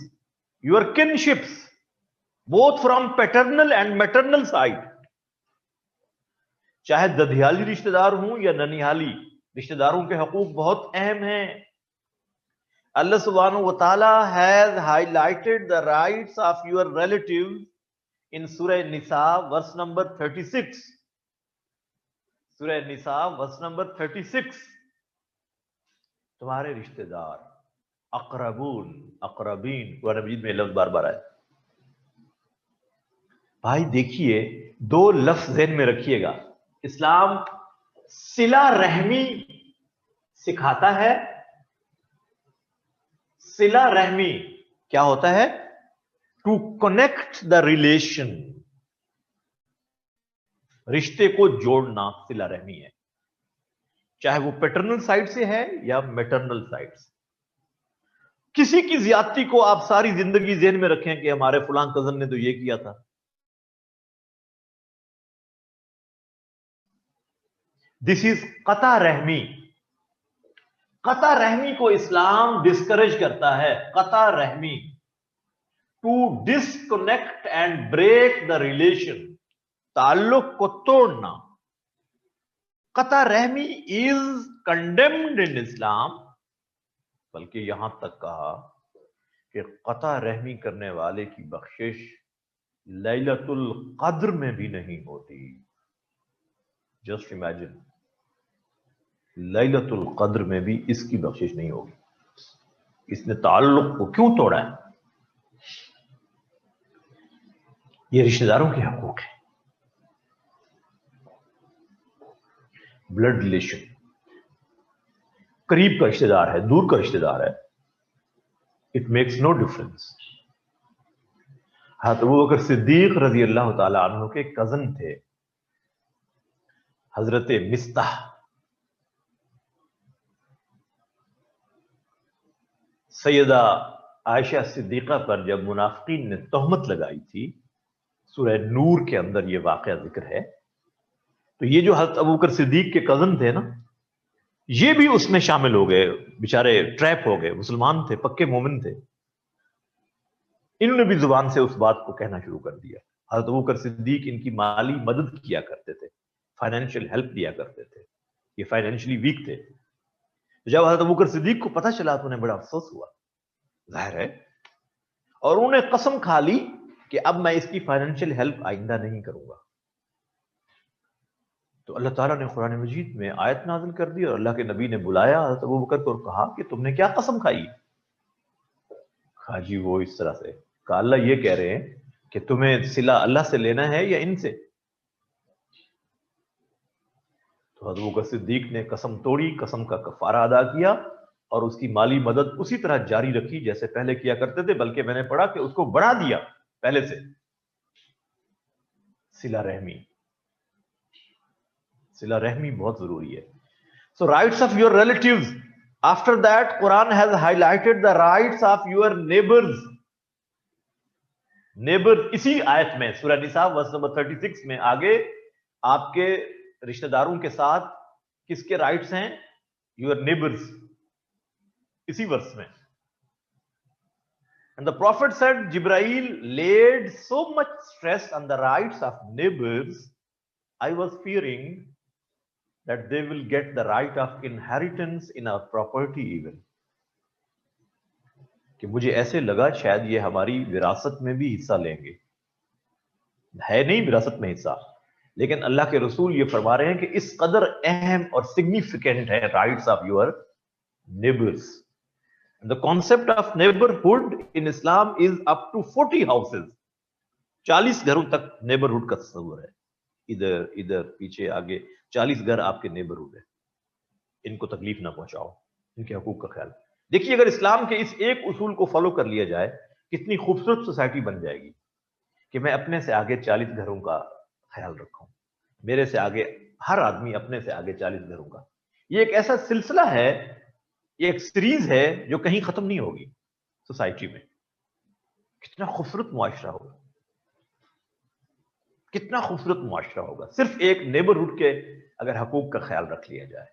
your kinships, both from paternal and maternal side. چاہے ددھیالی رشتہ دار ہوں یا ننیالی رشتہ داروں کے حقوق بہت اہم ہیں. اللہ سبحانہ وتعالی has highlighted the rights of your relatives in سورہ نساء ورس نمبر 36. سورہ نساء ورس نمبر 36. تمہارے رشتہ دار، اقربون، اقربین، قرآن مجید میں لفظ بار بار آئے. بھائی دیکھیے، 2 لفظ ذہن میں رکھیے گا. اسلام صلہ رحمی سکھاتا ہے. صلہ رحمی کیا ہوتا ہے؟ ٹو کنیکٹ دا ریلیشن، رشتے کو جوڑنا صلہ رحمی ہے، چاہے وہ پیٹرنل سائڈ سے ہے یا میٹرنل سائڈ سے. کسی کی زیادتی کو آپ ساری زندگی ذہن میں رکھیں کہ ہمارے فلاں کزن نے تو یہ کیا تھا. دس از قطع رحمی. قطع رحمی کو اسلام ڈسکریج کرتا ہے. قطع رحمی، to disconnect and break the relation, تعلق کو توڑنا. قطع رحمی از کنڈیمڈ ان اسلام. بلکہ یہاں تک کہا کہ قطع رحمی کرنے والے کی بخشش لیلۃ القدر میں بھی نہیں ہوتی. جسٹ امیجن، لیلۃ القدر میں بھی اس کی بخشش نہیں ہوگی. اس نے تعلق کو کیوں توڑا ہے؟ یہ رشتہ داروں کے حقوق ہیں. بلڈ ریلیشن، قریب کا رشتہ دار ہے، دور کا رشتہ دار ہے، اٹ میکس نو ڈفرنس. حضرت ابوبکر صدیق رضی اللہ تعالی عنہ کے کزن تھے حضرت مستح. سیدہ عائشہ صدیقہ پر جب منافقین نے تہمت لگائی تھی، سورہ نور کے اندر یہ واقعہ ذکر ہے. تو یہ جو حضرت ابوبکر صدیق کے کزن تھے نا، یہ بھی اس میں شامل ہو گئے. بیچارے ٹریپ ہو گئے. مسلمان تھے، پکے مومن تھے. انہوں نے بھی زبان سے اس بات کو کہنا شروع کر دیا. حضرت ابوبکر صدیق ان کی مالی مدد کیا کرتے تھے، فائنینشیل ہیلپ دیا کرتے تھے. یہ فائنینشلی ویک تھے. جب حضرت ابوبکر صدیق کو پتہ چلا تو انہیں بڑا افسوس ہوا، ظاہر ہے. اور انہوں نے قسم کھا لی کہ اب میں اس کی فائنینشیل ہیلپ آئندہ نہیں کروں گا. تو اللہ تعالیٰ نے قرآن مجید میں آیت نازل کر دی اور اللہ کے نبی نے بلایا حضرت ابوبکر کو اور کہا کہ تم نے کیا قسم کھائی؟ کہا جی وہ اس طرح سے. کہا اللہ یہ کہہ رہے ہیں کہ تمہیں صلہ اللہ سے لینا ہے یا ان سے؟ تو حضرت ابوبکر صدیق نے قسم توڑی، قسم کا کفارہ ادا کیا اور اس کی مالی مدد اسی طرح جاری رکھی جیسے پہلے کیا کرتے تھے، بلکہ میں نے پڑھا کہ اس کو بڑھا دیا پہلے سے. صلہ رحمی، صلہ رحمی بہت ضروری ہے. So rights of your relatives. After that, Quran has highlighted the rights of your neighbors. Neighbors اسی آیت میں سورہ نساء ورس نمبر 36 میں آگے آپ کے رشتہ داروں کے ساتھ کس کے رائٹس ہیں؟ your neighbors. اسی ورس میں. And the Prophet said, Jibrail laid so much stress on the rights of neighbors, I was fearing that they will get the right of inheritance in our property even. کہ مجھے ایسے لگا شاید یہ ہماری وراثت میں بھی حصہ لیں گے. ہے نہیں وراثت میں حصہ، لیکن اللہ کے رسول یہ فرما رہے ہیں کہ اس قدر اہم اور سگنیفیکینٹ ہے rights of your neighbours. The concept of neighborhood in Islam is up to 40 houses. 40 گھروں تک نیبرہڈ کا تصور ہے. ادھر ادھر پیچھے آگے 40 گھر آپ کے نیبرہڈ ہے. ان کو تکلیف نہ پہنچاؤ، ان کے حقوق کا خیال. دیکھیے اگر اسلام کے اس ایک اصول کو فالو کر لیا جائے کتنی خوبصورت سوسائٹی بن جائے گی کہ میں اپنے سے آگے 40 گھروں کا خیال رکھوں، میرے سے آگے ہر آدمی اپنے سے آگے 40 گھروں کا. یہ ایک ایسا سلسلہ ہے، یہ ایک سیریز ہے جو کہیں ختم نہیں ہوگی سوسائٹی میں. کتنا خوبصورت معاشرہ ہوگا، کتنا خوبصورت معاشرہ ہوگا صرف ایک نیبرہڈ کے اگر حقوق کا خیال رکھ لیا جائے.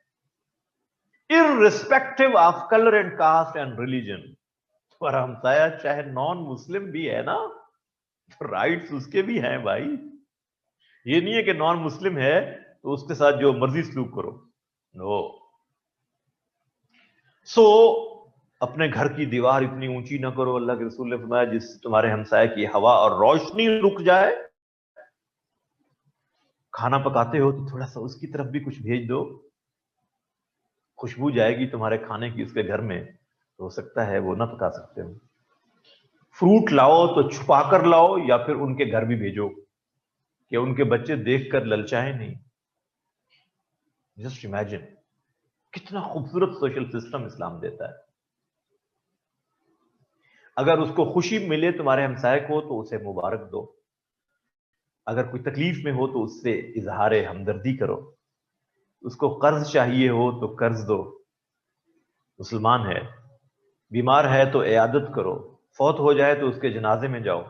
irrespective of color and caste and religion. اور ہمسایہ چاہے نان مسلم بھی ہے نا، رائٹس اس کے بھی ہیں بھائی. یہ نہیں ہے کہ نان مسلم ہے تو اس کے ساتھ جو مرضی سلوک کرو. نو. سو اپنے گھر کی دیوار اتنی اونچی نہ کرو. اللہ کے رسول نے فرمایا جس سے تمہارے ہمسائے کی ہوا اور روشنی رک جائے. کھانا پکاتے ہو تو تھوڑا سا اس کی طرف بھی کچھ بھیج دو، خوشبو جائے گی تمہارے کھانے کی اس کے گھر میں، تو ہو سکتا ہے وہ نہ پکا سکتے ہو. فروٹ لاؤ تو چھپا کر لاؤ یا پھر ان کے گھر بھی بھیجو کہ ان کے بچے دیکھ کر للچائیں نہیں. جسٹ امیجن کتنا خوبصورت سوشل سسٹم اسلام دیتا ہے. اگر اس کو خوشی ملے تمہارے ہمسائے کو تو اسے مبارک دو، اگر کوئی تکلیف میں ہو تو اس سے اظہار ہمدردی کرو، اس کو قرض چاہیے ہو تو قرض دو. مسلمان ہے، بیمار ہے تو عیادت کرو، فوت ہو جائے تو اس کے جنازے میں جاؤ.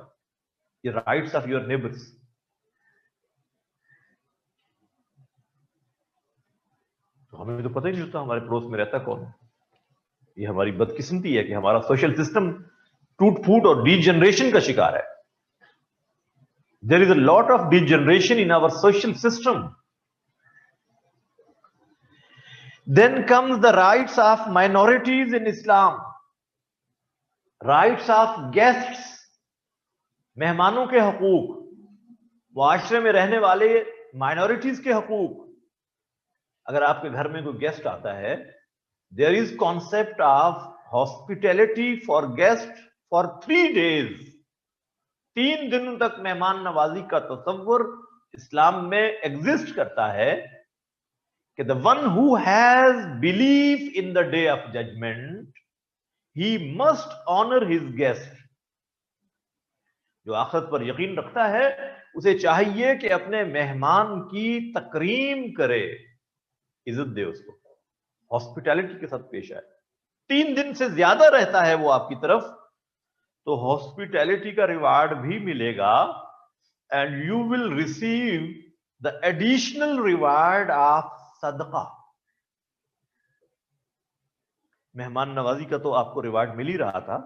یہ رائٹس آف یور نیبرز. تو ہمیں تو پتہ ہی نہیں ہوتا ہمارے پڑوس میں رہتا کون. یہ ہماری بدقسمتی ہے کہ ہمارا سوشل سسٹم ٹوٹ پھوٹ اور ڈی جنریشن کا شکار ہے. There is a lot of degeneration in our social system. Then comes the rights of minorities in Islam. Rights of guests. مہمانوں کے حقوق، معاشرے میں رہنے والے مائنورٹیز کے حقوق. اگر آپ کے گھر میں کوئی گیسٹ آتا ہے، there is concept of hospitality for guests for 3 days. 3 دنوں تک مہمان نوازی کا تصور اسلام میں ایگزسٹ کرتا ہے کہ the one who has belief in the day of judgment, he must honor his guest. جو آخرت پر یقین رکھتا ہے اسے چاہیے کہ اپنے مہمان کی تکریم کرے، عزت دے اس کو، ہاسپٹیلٹی کے ساتھ پیش آئے. 3 دن سے زیادہ رہتا ہے وہ آپ کی طرف تو ہاسپٹیلٹی کا ریوارڈ بھی ملے گا and you will receive the additional reward of sadaqah. مہمان نوازی کا تو آپ کو ریوارڈ مل ہی رہا تھا،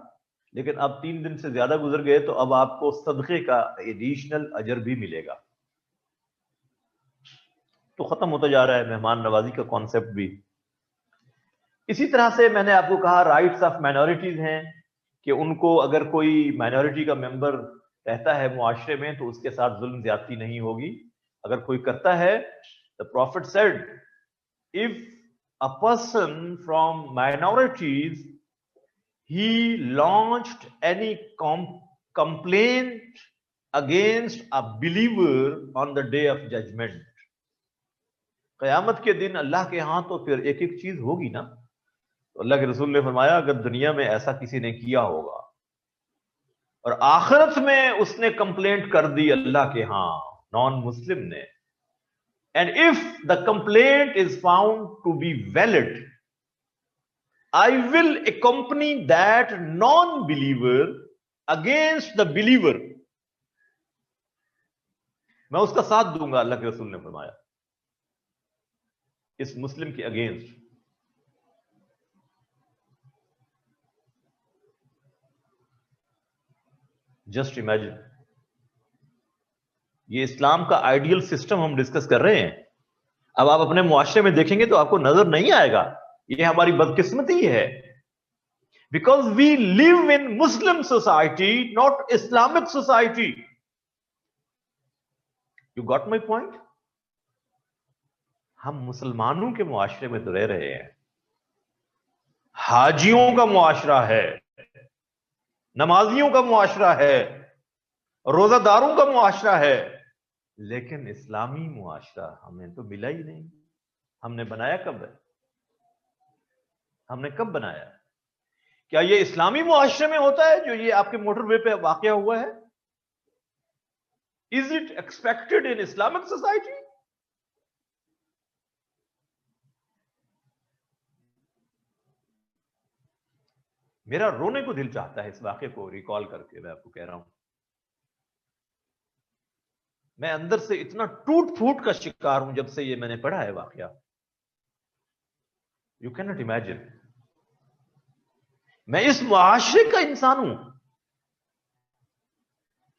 لیکن اب 3 دن سے زیادہ گزر گئے تو اب آپ کو صدقے کا ایڈیشنل اجر بھی ملے گا. تو ختم ہوتا جا رہا ہے مہمان نوازی کا کانسیپٹ بھی. اسی طرح سے میں نے آپ کو کہا رائٹس آف مائنورٹیز ہیں کہ ان کو اگر کوئی مائنورٹی کا ممبر رہتا ہے معاشرے میں تو اس کے ساتھ ظلم زیادتی نہیں ہوگی. اگر کوئی کرتا ہے, the prophet said, if a person from minorities, he launched any complaint against a believer on the day of judgment, قیامت کے دن اللہ کے ہاں تو پھر ایک ایک چیز ہوگی نا. تو اللہ کے رسول نے فرمایا اگر دنیا میں ایسا کسی نے کیا ہوگا اور آخرت میں اس نے کمپلینٹ کر دی اللہ کے ہاں نان مسلم نے, and if the complaint is found to be valid, I will accompany that non-believer against the believer. میں اس کا ساتھ دوں گا, اللہ کے رسول نے فرمایا, اس مسلم کے اگینسٹ. جسٹ امیجن, یہ اسلام کا آئیڈیل سسٹم ہم ڈسکس کر رہے ہیں. اب آپ اپنے معاشرے میں دیکھیں گے تو آپ کو نظر نہیں آئے گا. یہ ہماری بدقسمتی ہے, because we live in Muslim society, not Islamic society. You got my point. ہم مسلمانوں کے معاشرے میں تو رہ رہے ہیں, حاجیوں کا معاشرہ ہے, نمازیوں کا معاشرہ ہے, روزہ داروں کا معاشرہ ہے, لیکن اسلامی معاشرہ ہمیں تو ملا ہی نہیں. ہم نے بنایا کب ہے؟ ہم نے کب بنایا؟ کیا یہ اسلامی معاشرے میں ہوتا ہے جو یہ آپ کے موٹر وے پہ واقع ہوا ہے؟ Is it expected in Islamic society? میرا رونے کو دل چاہتا ہے اس واقعے کو ریکال کر کے. میں آپ کو کہہ رہا ہوں, میں اندر سے اتنا ٹوٹ پھوٹ کا شکار ہوں جب سے یہ میں نے پڑھا ہے واقعہ. You can not imagine. میں اس معاشرے کا انسان ہوں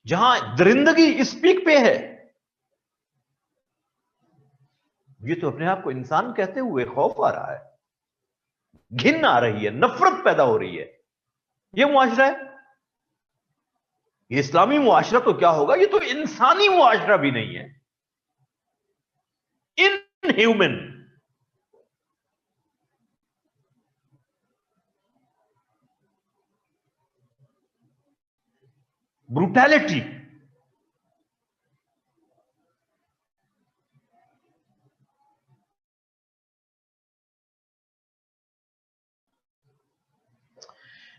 جہاں درندگی اس پیک پہ ہے. یہ تو اپنے آپ کو انسان کہتے ہوئے خوف آ رہا ہے, گھن آ رہی ہے, نفرت پیدا ہو رہی ہے. یہ معاشرہ ہے, یہ اسلامی معاشرہ تو کیا ہوگا, یہ تو انسانی معاشرہ بھی نہیں ہے. In human. بروٹیلٹی.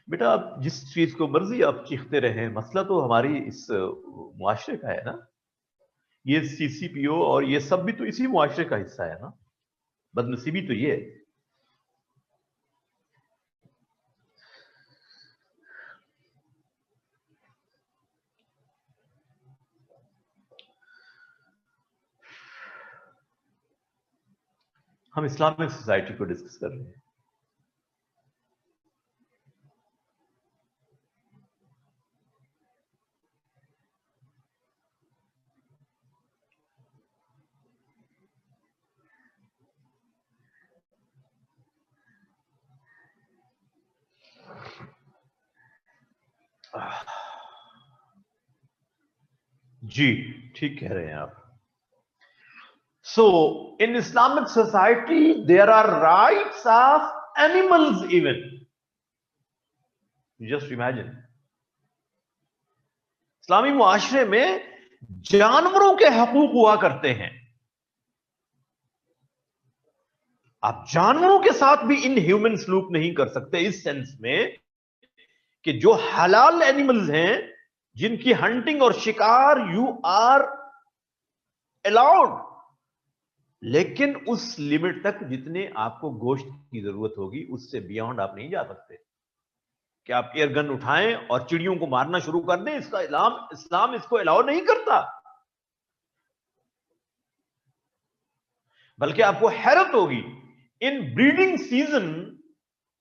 بیٹا آپ جس چیز کو مرضی آپ چیختے رہیں, مسئلہ تو ہماری اس معاشرے کا ہے نا. یہ سی سی پی او اور یہ سب بھی تو اسی معاشرے کا حصہ ہے نا. بدنصیبی تو یہ ہے. ہم اسلامک سوسائٹی کو ڈسکس کر رہے ہیں. جی ٹھیک کہہ رہے ہیں آپ. So in Islamic society there are rights of animals even. Just imagine. اسلامی معاشرے میں جانوروں کے حقوق ہوا کرتے ہیں. آپ جانوروں کے ساتھ بھی ان ہیومن سلوک نہیں کر سکتے, اس سینس میں کہ جو حلال اینیملز ہیں جن کی ہنٹنگ اور شکار یو آر الاؤڈ, لیکن اس لمٹ تک جتنے آپ کو گوشت کی ضرورت ہوگی اس سے بیانڈ آپ نہیں جا سکتے. کہ آپ ایئر گن اٹھائیں اور چڑیوں کو مارنا شروع کر دیں, اس کا اسلام اس کو الاؤ نہیں کرتا. بلکہ آپ کو حیرت ہوگی, in breeding season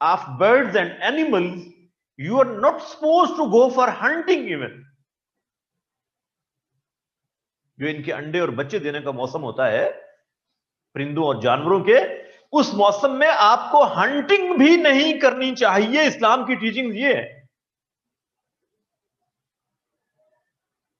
of birds and animals you are not supposed to go for hunting even. جو ان کے انڈے اور بچے دینے کا موسم ہوتا ہے پرندوں اور جانوروں کے, اس موسم میں آپ کو ہنٹنگ بھی نہیں کرنی چاہیے. اسلام کی ٹیچنگ یہ ہے.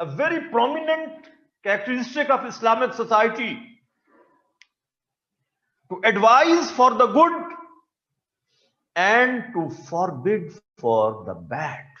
A very prominent characteristic of Islamic society, to advise for the good and to forbid for the bad.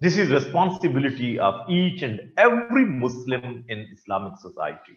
This is responsibility of each and every Muslim in Islamic society.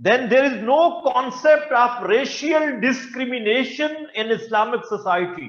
Then there is no concept of racial discrimination in Islamic society.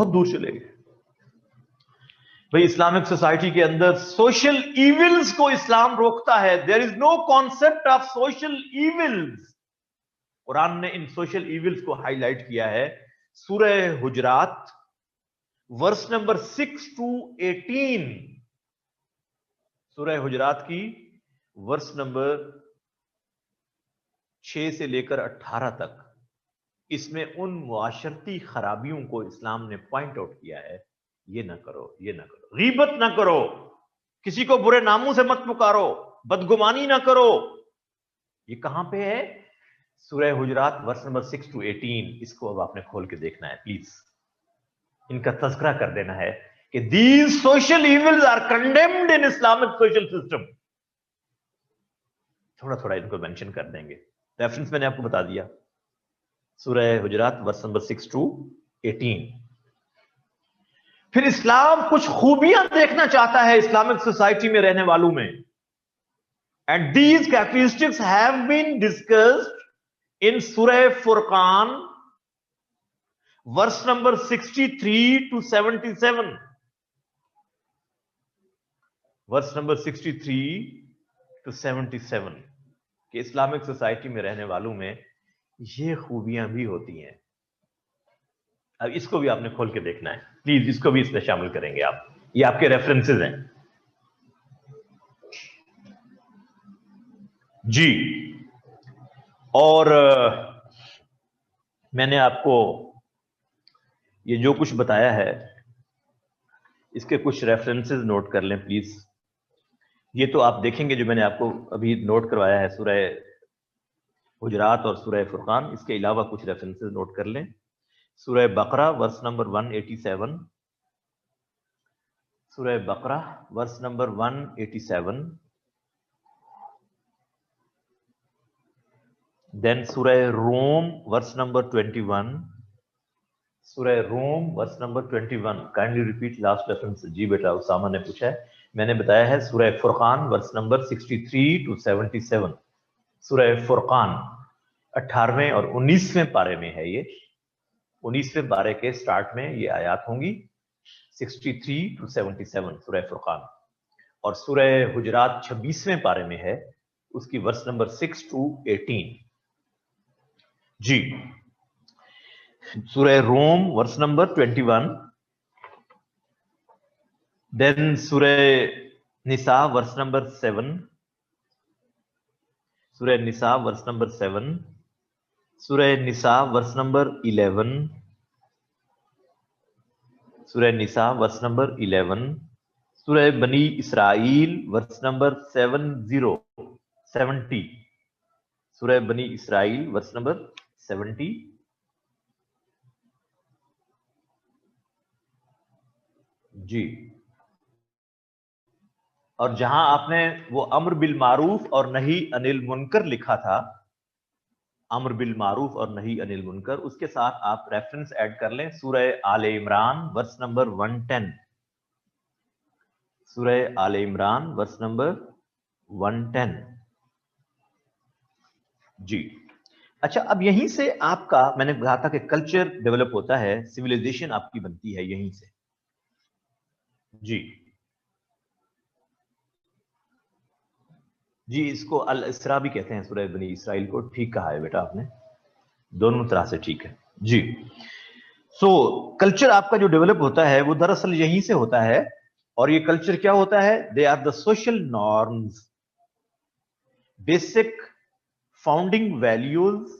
بہت دور چلے گئے بھئی. Islamic society کے اندر social ایونلز کو اسلام روکتا ہے. دیر از نو concept of social ایونلز. قرآن نے ان سوشل ایونلز کو ہائی لائٹ کیا ہے سورہ حجرات ورس نمبر 6 to 18. سورہ حجرات کی ورس نمبر 6 سے لے کر 18 تک. اس میں ان معاشرتی خرابیوں کو اسلام نے پوائنٹ آؤٹ کیا ہے. یہ نہ کرو, یہ نہ کرو, غیبت نہ کرو, کسی کو برے ناموں سے مت پکارو, بدگمانی نہ کرو. یہ کہاں پہ ہے؟ سورہ حجرات ورس نمبر 6 to 18. اس کو اب آپ نے کھول کے دیکھنا ہے پلیز. ان کا تذکرہ کر دینا ہے کہ these social evils are condemned in Islamic social system. تھوڑا تھوڑا ان کو مینشن کر دیں گے. ریفرنس میں نے آپ کو بتا دیا, سورہ حجرات ورس نمبر 6 to 18. پھر اسلام کچھ خوبیاں دیکھنا چاہتا ہے اسلامک سوسائٹی میں رہنے والوں میں. And these characteristics have been discussed in Surah Furqan verse number 63 to 77. Verse number 63 to 77 کہ اسلامک سوسائٹی میں رہنے والوں میں یہ خوبیاں بھی ہوتی ہیں. اب اس کو بھی آپ نے کھول کے دیکھنا ہے پلیز. اس کو بھی اس میں شامل کریں گے آپ. یہ آپ کے ریفرنسز ہیں جی. اور میں نے آپ کو یہ جو کچھ بتایا ہے اس کے کچھ ریفرنسز نوٹ کر لیں پلیز. یہ تو آپ دیکھیں گے جو میں نے آپ کو ابھی نوٹ کروایا ہے سورہ حجرات اور سورہ فرقان. اس کے علاوہ کچھ ریفرنسز نوٹ کر لیں. سورہ بقرہ ورس نمبر 187. سورہ بقرہ ورس نمبر 187. دین سورہ Rum verse number 21. Surah Rum verse number 21. Kindly repeat last reference. جی بیٹا اسامہ نے پوچھا ہے. میں نے بتایا ہے سورہ فرقان ورس نمبر 63 to 77. سورہ فرقان 18ویں اور 19ویں پارے میں ہے. یہ 19ویں پارے کے سٹارٹ میں یہ آیات ہوں گی 63 to 77 سورہ فرقان. اور سورہ حجرات 26ویں پارے میں ہے, اس کی ورس نمبر 6 to 18. جی. سورہ روم ورس نمبر 21. دین سورہ نساء ورس نمبر 7. سورہ نساء ورس نمبر 7. سورہ نساء ورس نمبر 11. سورہ نساء ورس نمبر 11. سورہ بنی اسرائیل ورس نمبر 70. سورہ بنی اسرائیل ورس نمبر 70. جی. اور جہاں آپ نے وہ امر بالمعروف اور نہی عن المنکر لکھا تھا, امر بالمعروف اور نہی عن المنکر, اس کے ساتھ آپ ریفرنس ایڈ کر لیں سورہ آل عمران ورس نمبر 110. سورہ آل عمران ورس نمبر 110. جی. اچھا, اب یہیں سے آپ کا, میں نے کہا تھا کہ کلچر ڈیولپ ہوتا ہے, سویلائزیشن آپ کی بنتی ہے یہیں سے. جی جی. اس کو الاسراء بھی کہتے ہیں سورہ بنی اسرائیل کو. ٹھیک کہا ہے بیٹا آپ نے, دونوں طرح سے ٹھیک ہے. جی. سو کلچر آپ کا جو ڈیولپ ہوتا ہے وہ دراصل یہیں سے ہوتا ہے. اور یہ کلچر کیا ہوتا ہے؟ They are the social norms, basic founding values,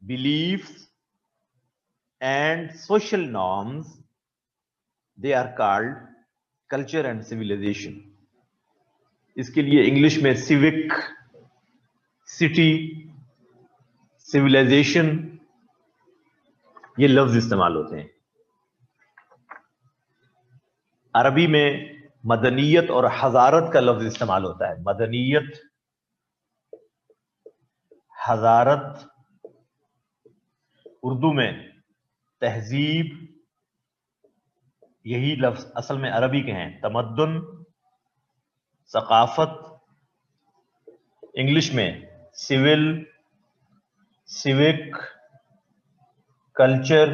beliefs and social norms. They are called culture and civilization. اس کے لیے انگلش میں civic, city, civilization یہ لفظ استعمال ہوتے ہیں. عربی میں مدنیت اور حضارت کا لفظ استعمال ہوتا ہے. مدنیت, حضارت. اردو میں تہذیب, یہی لفظ اصل میں عربی کے ہیں. تمدن, ثقافت. انگلش میں سول, سیوک, کلچر,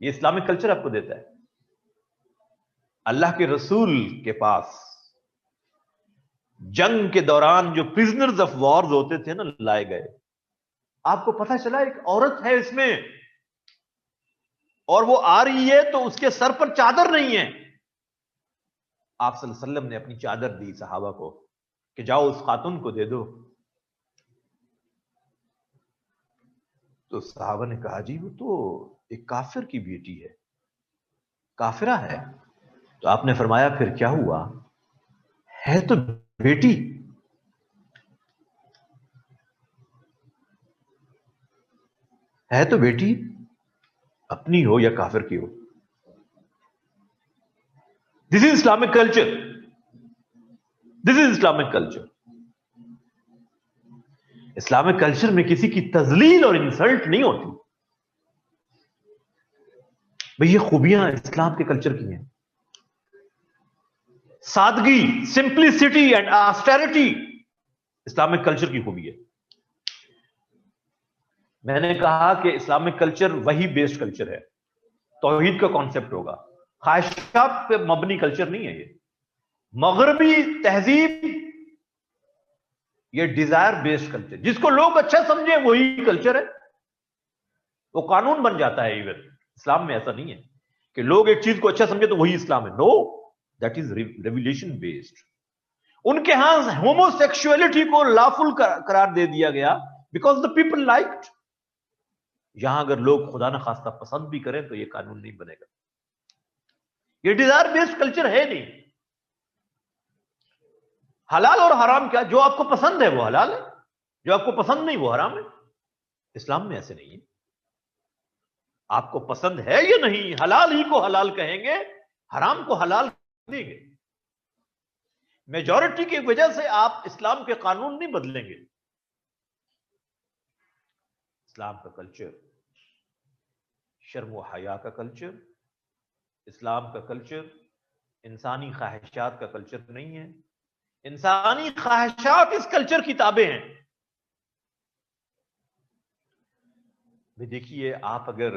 یہ اسلامک کلچر آپ کو دیتا ہے. اللہ کے رسول کے پاس جنگ کے دوران جو پرزنرز آف وارز ہوتے تھے نا لائے گئے, آپ کو پتہ چلا ایک عورت ہے اس میں اور وہ آ رہی ہے تو اس کے سر پر چادر نہیں ہے. آپ صلی اللہ علیہ وسلم نے اپنی چادر دی صحابہ کو کہ جاؤ اس خاتون کو دے دو. تو صحابہ نے کہا جی وہ تو ایک کافر کی بیٹی ہے, کافرہ ہے. تو آپ نے فرمایا پھر کیا ہوا, ہے تو بیٹی. ہے تو بیٹی, اپنی ہو یا کافر کی ہو. This is Islamic culture. This is Islamic culture. Islamic culture میں کسی کی تذلیل اور انسلٹ نہیں ہوتی. بھئی یہ خوبیاں اسلام کے کلچر کی ہیں. سادگی, سمپلسٹی اینڈ آسٹیرٹی اسلامک کلچر کی خوبی ہے. میں نے کہا کہ اسلامک کلچر وہی بیسڈ کلچر ہے, توحید کا کانسیپٹ ہوگا, خواہشات پہ مبنی کلچر نہیں ہے. یہ مغربی تہذیب یہ ڈیزائر بیسڈ کلچر, جس کو لوگ اچھا سمجھیں وہی کلچر ہے, وہ قانون بن جاتا ہے. ایون اسلام میں ایسا نہیں ہے کہ لوگ ایک چیز کو اچھا سمجھے تو وہی اسلام ہے. نو, دیٹ از ریولیشن بیسڈ. ان کے ہاں ہومو سیکشولیٹی کو لافل قرار دے دیا گیا بیکاز دا پیپل لائکڈ. یہاں اگر لوگ خدا نہ خواستہ پسند بھی کریں تو یہ قانون نہیں بنے گا. یہ ڈیزائر بیسڈ کلچر ہے نہیں. حلال اور حرام کیا, جو آپ کو پسند ہے وہ حلال ہے, جو آپ کو پسند نہیں وہ حرام ہے. اسلام میں ایسے نہیں ہے. آپ کو پسند ہے یا نہیں, حلال ہی کو حلال کہیں گے, حرام کو حلال دیں گے. میجورٹی کی وجہ سے آپ اسلام کے قانون نہیں بدلیں گے. اسلام کا کلچر شرم و حیا کا کلچر, اسلام کا کلچر انسانی خواہشات کا کلچر نہیں ہے. انسانی خواہشات اس کلچر کی تابع ہیں. دیکھیے آپ اگر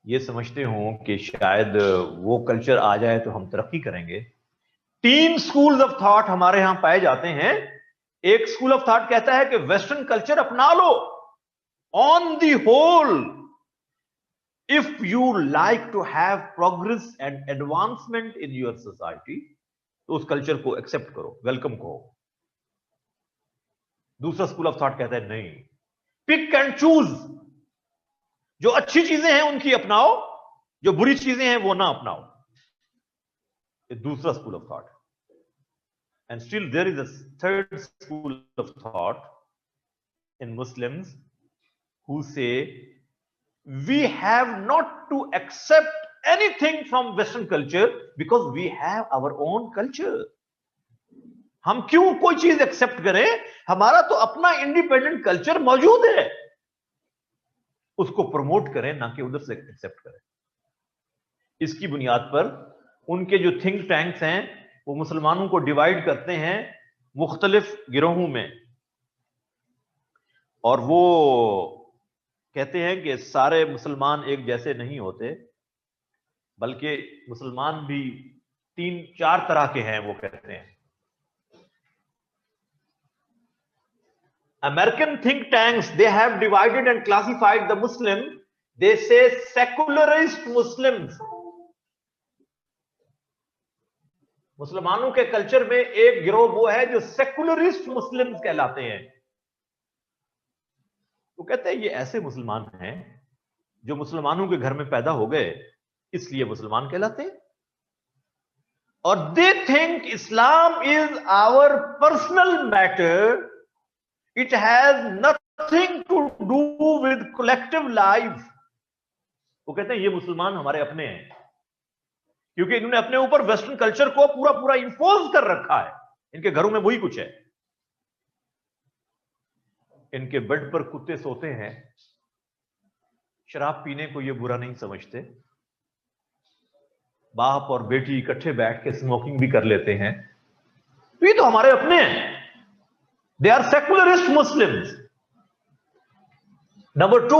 یہ سمجھتے ہوں کہ شاید وہ کلچر آ جائے تو ہم ترقی کریں گے. 3 سکولز آف تھاٹ ہمارے ہاں پائے جاتے ہیں. ایک سکول آف تھاٹ کہتا ہے کہ ویسٹرن کلچر اپنا لو. On the whole, if you like to have progress and advancement in your society, تو اس کلچر کو ایکسپٹ کرو, ویلکم کہو. دوسرا سکول آف تھاٹ کہتا ہے نہیں, پک اینڈ چوز. جو اچھی چیزیں ہیں ان کی اپناؤ, جو بری چیزیں ہیں وہ نہ اپناؤ. یہ دوسرا school of thought. And still there is a third school of thought in Muslims who say we have not to accept anything from Western culture because we have our own culture. ہم کیوں کوئی چیز accept کریں, ہمارا تو اپنا independent culture موجود ہے. اس کو پروموٹ کریں نہ کہ ادھر سے ایکسپٹ کریں. اس کی بنیاد پر ان کے جو تھنک ٹینکس ہیں وہ مسلمانوں کو ڈیوائیڈ کرتے ہیں مختلف گروہوں میں, اور وہ کہتے ہیں کہ سارے مسلمان ایک جیسے نہیں ہوتے, بلکہ مسلمان بھی 3-4 طرح کے ہیں. وہ کہتے ہیں American think tanks, they have divided and classified the Muslim. They say secularist Muslims. مسلمانوں کے کلچر میں ایک گروہ وہ ہے جو سیکولرسٹ مسلمز کہلاتے ہیں. وہ کہتے ہیں یہ ایسے مسلمان ہیں جو مسلمانوں کے گھر میں پیدا ہو گئے, اس لیے مسلمان کہلاتے ہیں. اور they think Islam is our personal matter. It has nothing to do with collective life. وہ کہتے ہیں یہ مسلمان ہمارے اپنے ہیں کیونکہ انہوں نے اپنے اوپر ویسٹرن کلچر کو پورا انفوز کر رکھا ہے. ان کے گھروں میں وہی کچھ ہے. ان کے بیڈ پر کتے سوتے ہیں, شراب پینے کو یہ برا نہیں سمجھتے, باپ اور بیٹی اکٹھے بیٹھ کے اسموکنگ بھی کر لیتے ہیں. یہ تو ہمارے اپنے ہیں. They are secularist Muslims. Number 2,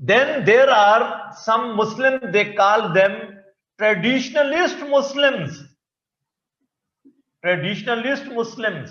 Then there are some Muslims, they call them traditionalist Muslims. Traditionalist Muslims,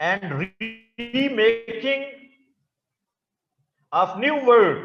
and remaking of new world।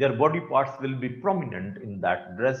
their body parts will be prominent in that dress.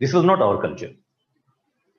This was not our culture.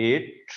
8,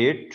8,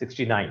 69.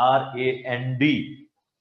RAND,